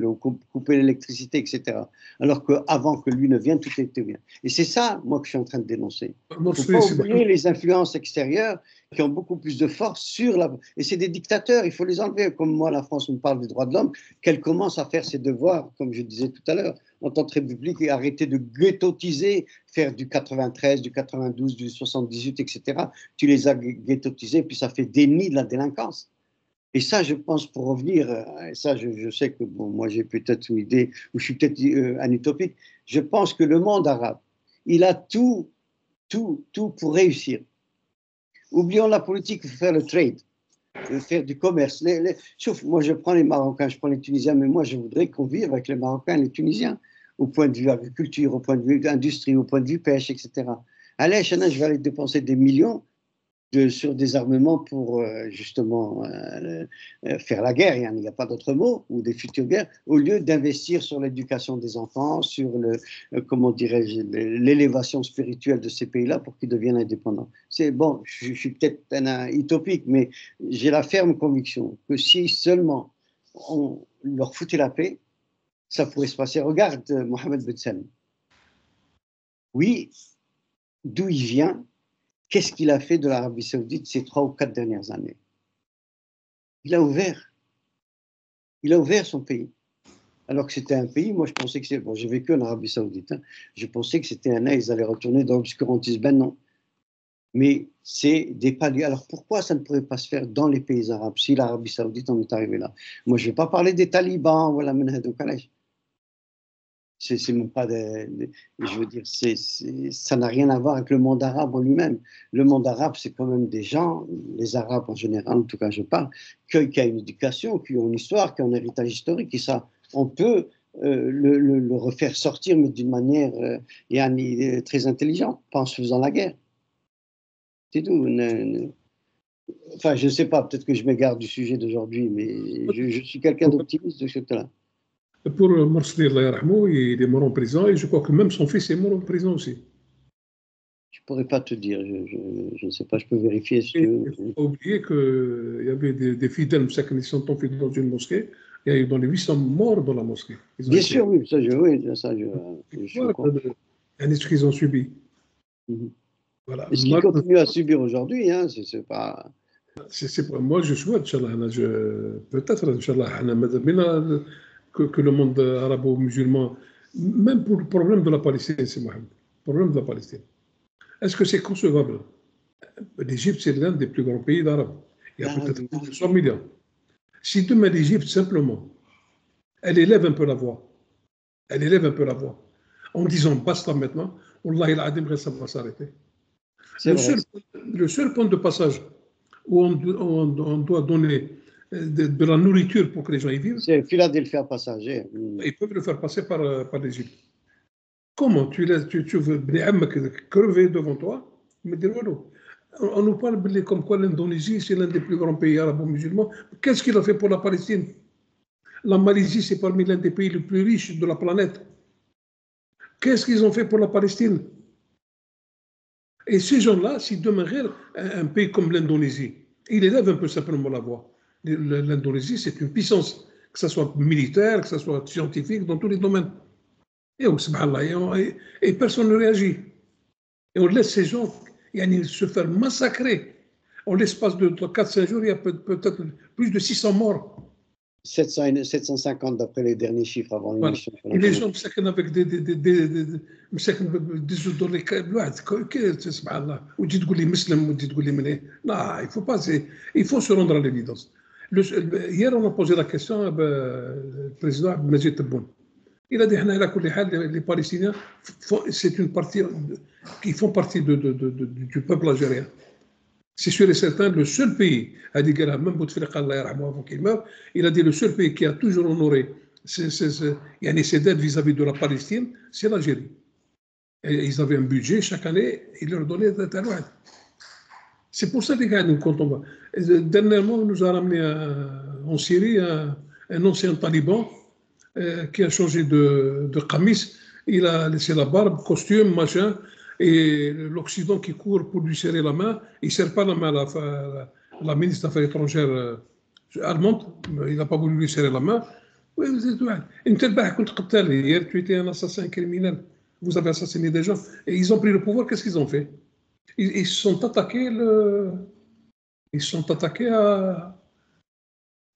l'électricité, etc. Alors qu'avant que lui ne vienne, tout était bien. Et c'est ça, moi, que je suis en train de dénoncer. Il ne faut pas oublier les influences extérieures qui ont beaucoup plus de force sur la... Et c'est des dictateurs, il faut les enlever. Comme moi, la France, on me parle des droits de l'homme, qu'elle commence à faire ses devoirs, comme je disais tout à l'heure, en tant que république, et arrêter de ghettotiser, faire du 93, du 92, du 78, etc. Tu les as ghettotisés, puis ça fait des nids de la délinquance. Et ça, je pense, pour revenir, et ça, je sais que bon, moi, j'ai peut-être une idée, ou je suis peut-être un utopique, je pense que le monde arabe, il a tout pour réussir. Oublions la politique, il faut faire le trade, faire du commerce. Sauf, moi, je prends les Marocains, je prends les Tunisiens, mais moi, je voudrais qu'on vive avec les Marocains et les Tunisiens, au point de vue agriculture, au point de vue industrie, au point de vue pêche, etc. Allez, Chana, je vais aller dépenser des millions sur des armements pour justement faire la guerre, il n'y a pas d'autre mot, ou des futures guerres, au lieu d'investir sur l'éducation des enfants, sur comment dirais-je, l'élévation spirituelle de ces pays-là pour qu'ils deviennent indépendants. C'est bon, je suis peut-être un utopique, mais j'ai la ferme conviction que si seulement on leur foutait la paix, ça pourrait se passer. Regarde Mohamed Ben Salman. Oui, d'où il vient. Qu'est-ce qu'il a fait de l'Arabie Saoudite ces 3 ou 4 dernières années? Il a ouvert son pays. Alors que c'était un pays, moi je pensais que bon, j'ai vécu en Arabie Saoudite, hein, je pensais que c'était ils allaient retourner dans l'obscurantisme. Ben non. Mais c'est des paliers. Alors pourquoi ça ne pourrait pas se faire dans les pays arabes si l'Arabie Saoudite en est arrivée là? Moi je ne vais pas parler des talibans, voilà, c'est même pas je veux dire, ça n'a rien à voir avec le monde arabe en lui-même. Le monde arabe, c'est quand même des gens, les Arabes en général, en tout cas je parle, qui ont une éducation, qui ont une histoire, qui ont un héritage historique, et ça, on peut le refaire sortir, mais d'une manière très intelligente, pas en se faisant la guerre. C'est tout. Enfin, je ne sais pas, peut-être que je m'égare du sujet d'aujourd'hui, mais je suis quelqu'un d'optimiste de ce côté-là. Pour Morsi, il est mort en prison et je crois que même son fils est mort en prison aussi. Je ne pourrais pas te dire, je ne sais pas, je peux vérifier si tu veux. Il ne faut pas oublier qu'il y avait des fidèles qui sont tombés dans une mosquée. Il y a eu dans les 800 morts dans la mosquée. Bien sûr, oui, ça je comprends. Ce qu'ils ont subi. Voilà. Et ce qu'ils continuent à subir aujourd'hui, hein, c'est pas... Moi, je souhaite, peut-être, que le monde arabo-musulman, même pour le problème de la Palestine, c'est Mohamed, le problème de la Palestine. Est-ce que c'est concevable? L'Égypte, c'est l'un des plus grands pays d'Arabes. Il y a peut-être 200 millions. Si demain l'Égypte, simplement, elle élève un peu la voix, en disant basta maintenant, Wallah il-Adim, ça va s'arrêter. Le seul point de passage où on doit donner de la nourriture pour que les gens y vivent, c'est Philadelphie passager. Ils peuvent le faire passer par l'Égypte. Comment tu veux crever devant toi? Me dire, On nous parle comme quoi l'Indonésie, c'est l'un des plus grands pays arabo-musulmans. Qu'est-ce qu'il a fait pour la Palestine? La Malaisie, c'est parmi l'un des pays les plus riches de la planète. Qu'est-ce qu'ils ont fait pour la Palestine? Et ces gens-là, si demain, un pays comme l'Indonésie, il élève un peu simplement la voix. L'Indonésie, c'est une puissance, que ce soit militaire, que ce soit scientifique, dans tous les domaines. Et personne ne réagit. Et on laisse ces gens se faire massacrer. En l'espace de 4-5 jours, il y a peut-être plus de 600 morts. 750 d'après les derniers chiffres avant l'émission. Et les gens مساكن avec مساكن يدزوا دور لي الواحد تسمع الله وتجي تقول لي مسلم وتجي تقول لي من ايه. Non, il faut se rendre à l'évidence. Hier, on a posé la question au président Majid Tebboune. Il a dit احنا على كل حال les Palestiniens c'est une partie qui font partie du peuple algérien. C'est sûr et certain, le seul pays, même Bouteflika, Allah yarhamou, avant qu'il meure, il a dit le seul pays qui a toujours honoré ses dettes vis-à-vis de la Palestine, c'est l'Algérie. Et ils avaient un budget, chaque année, ils leur donnaient des talouades. C'est pour ça, les gars, nous, quand on va. Dernièrement, on nous a ramené en Syrie un ancien taliban qui a changé de qamis. Il a laissé la barbe, costume, machin. Et l'Occident qui court pour lui serrer la main, il ne serre pas la main à la ministre des Affaires étrangères allemande, il n'a pas voulu lui serrer la main. Oui, vous êtes hier, tu étais un assassin criminel, vous avez assassiné des gens. Et ils ont pris le pouvoir, qu'est-ce qu'ils ont fait? Ils se sont attaqués à.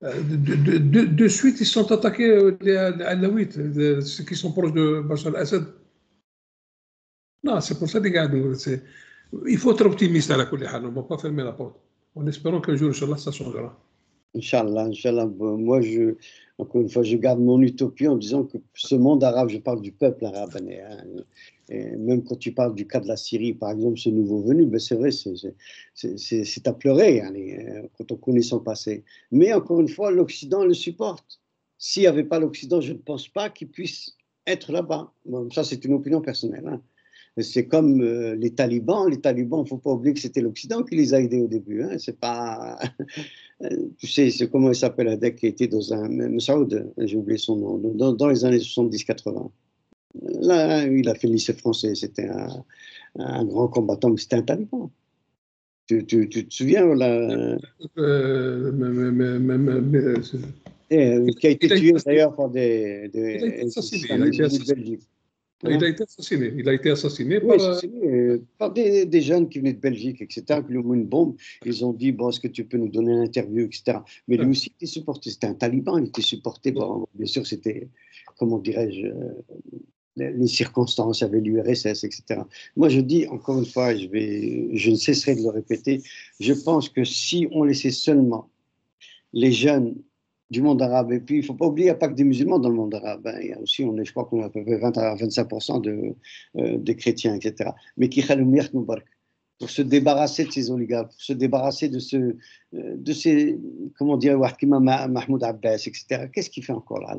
De suite, ils se sont attaqués à Alaouites, ceux qui sont proches de Bachar al-Assad. Non, c'est pour ça, les gars, il faut être optimiste à la couille. On ne va pas fermer la porte. En espérant qu'un jour, Inch'Allah, ça changera. Inch'Allah, Inch'Allah. Moi, encore une fois, je garde mon utopie en disant que ce monde arabe, je parle du peuple arabe, et même quand tu parles du cas de la Syrie, par exemple, ce nouveau venu, ben c'est vrai, c'est à pleurer quand on connaît son passé. Mais encore une fois, l'Occident le supporte. S'il n'y avait pas l'Occident, je ne pense pas qu'il puisse être là-bas. Bon, ça, c'est une opinion personnelle. Hein. C'est comme les talibans. Les talibans, il ne faut pas oublier que c'était l'Occident qui les a aidés au début. Hein. C'est pas. Tu sais, c'est comment il s'appelle un deck qui était dans un. Messaoud, j'ai oublié son nom, dans les années 70-80. Là, il a fait le lycée français. C'était un grand combattant, mais c'était un taliban. Tu te souviens là qui a été tué d'ailleurs par des Belgiques. Il a été assassiné. Il a été assassiné par des jeunes qui venaient de Belgique, etc., qui lui ont mis une bombe. Ils ont dit, bon, est-ce que tu peux nous donner une interview, etc. Mais lui aussi était supporté. C'était un taliban, il était supporté. Bon, bien sûr, c'était, comment dirais-je, les circonstances, il y avait l'URSS, etc. Moi, je dis, encore une fois, je ne cesserai de le répéter, je pense que si on laissait seulement les jeunes du monde arabe, et puis il ne faut pas oublier, il n'y a pas que des musulmans dans le monde arabe, hein. Il y a aussi, je crois qu'on a à peu près 20 à 25% des chrétiens, etc. Mais qui pour se débarrasser de ces oligarques, pour se débarrasser de ces, comment dire, Mahmoud Abbas, etc. Qu'est-ce qu'il fait encore là,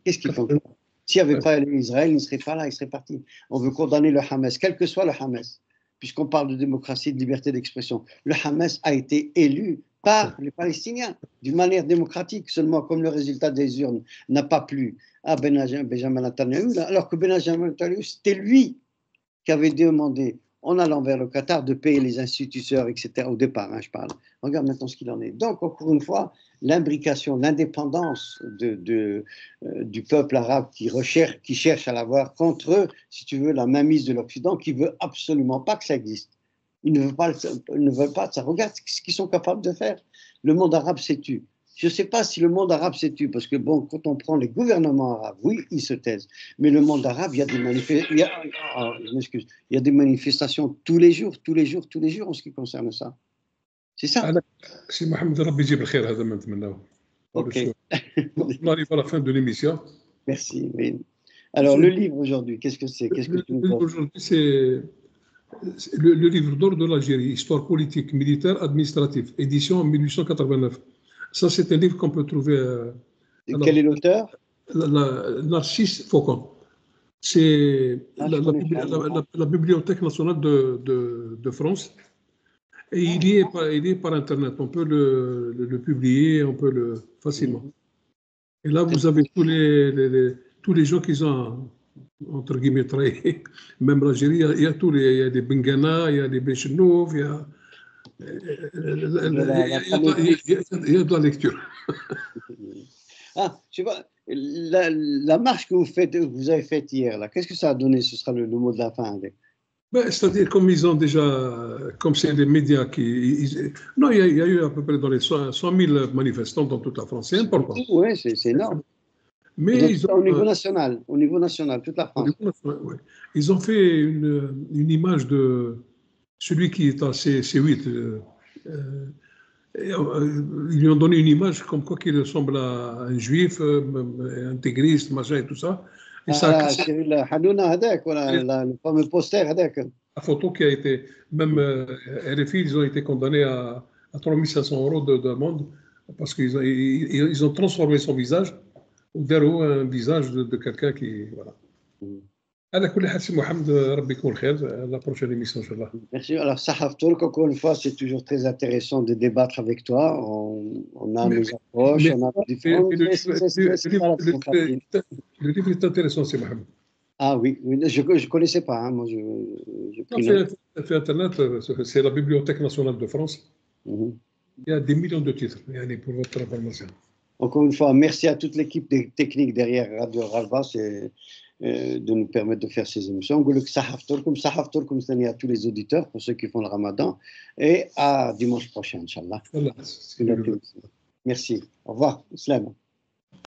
qu'est-ce qu'il fait encore? S'il n'y avait pas Israël, il ne serait pas là, il serait parti. On veut condamner le Hamas, quel que soit le Hamas, puisqu'on parle de démocratie, de liberté d'expression. Le Hamas a été élu par les Palestiniens, d'une manière démocratique, seulement comme le résultat des urnes n'a pas plu à Benjamin Netanyahu, alors que Benjamin Netanyahu, c'était lui qui avait demandé, en allant vers le Qatar, de payer les instituteurs, etc., au départ, hein, je parle. Regarde maintenant ce qu'il en est. Donc, encore une fois, l'imbrication, l'indépendance du peuple arabe qui cherche à l'avoir contre, si tu veux, la mainmise de l'Occident, qui ne veut absolument pas que ça existe. Ils ne veulent pas ça. Regarde ce qu'ils sont capables de faire. Le monde arabe s'est tu. Je ne sais pas si le monde arabe s'est tu, parce que bon, quand on prend les gouvernements arabes, oui, ils se taisent. Mais le monde arabe, il y a des il y a des manifestations tous les jours en ce qui concerne ça. C'est ça. C'est Mohamed Rabbi Jib Khair, هذا ما نتمناه. Ok. On arrive à la fin de l'émission. Merci. Oui. Alors, le livre aujourd'hui, qu'est-ce que c'est? Qu'est-ce que tu nous proposes? Aujourd'hui, c'est le livre d'or de l'Algérie, Histoire politique, militaire, administrative, édition en 1889. Ça, c'est un livre qu'on peut trouver. Quel est l'auteur? Narcisse Faucon. C'est la Bibliothèque nationale de France. Et il est par Internet. On peut le publier, on peut le facilement. Et là, vous avez tous les gens qui ont, entre guillemets, travaillé. Même l'Algérie, il y a tous il y a des Bengana, il y a des Benchenouf, il y a de la lecture. Ah, je sais pas, la marche que vous avez faite hier, là, qu'est-ce que ça a donné? Ce sera le mot de la fin avec. Ben, c'est-à-dire, comme ils ont déjà, comme c'est les médias non, il y a eu à peu près dans les 100 000 manifestants dans toute la France, c'est important. Oui, c'est énorme. Mais donc, au niveau national, toute la France. Ouais. Ils ont fait une image de celui qui est à C8. Ils lui ont donné une image comme quoi qu'il ressemble à un juif, intégriste, machin et tout ça. Et ça a cassé le fameux poster. La photo qui a été, même RFI, ils ont été condamnés à 3 500 € d'amende parce qu'ils ont transformé son visage au derrière un visage de quelqu'un qui. Voilà. على كل حال سي محمد ربي يكون خير la prochaine émission ان شاء الله. Merci. Alors Sahaf Tolk, encore une fois, c'est toujours très intéressant de débattre avec toi. On a nos approches, on a différentes. Le livre est intéressant, c'est Mohamed. Ah oui, je ne connaissais pas. Hein, moi, je pris note. Sur Internet, c'est la Bibliothèque nationale de France. Il y a des millions de titres pour votre information. Encore une fois, merci à toute l'équipe technique derrière Radio Ralba de nous permettre de faire ces émissions. Sahaf Tolkum, à tous les auditeurs, pour ceux qui font le Ramadan, et à dimanche prochain, Inch'Allah. Merci. Au revoir. Islam.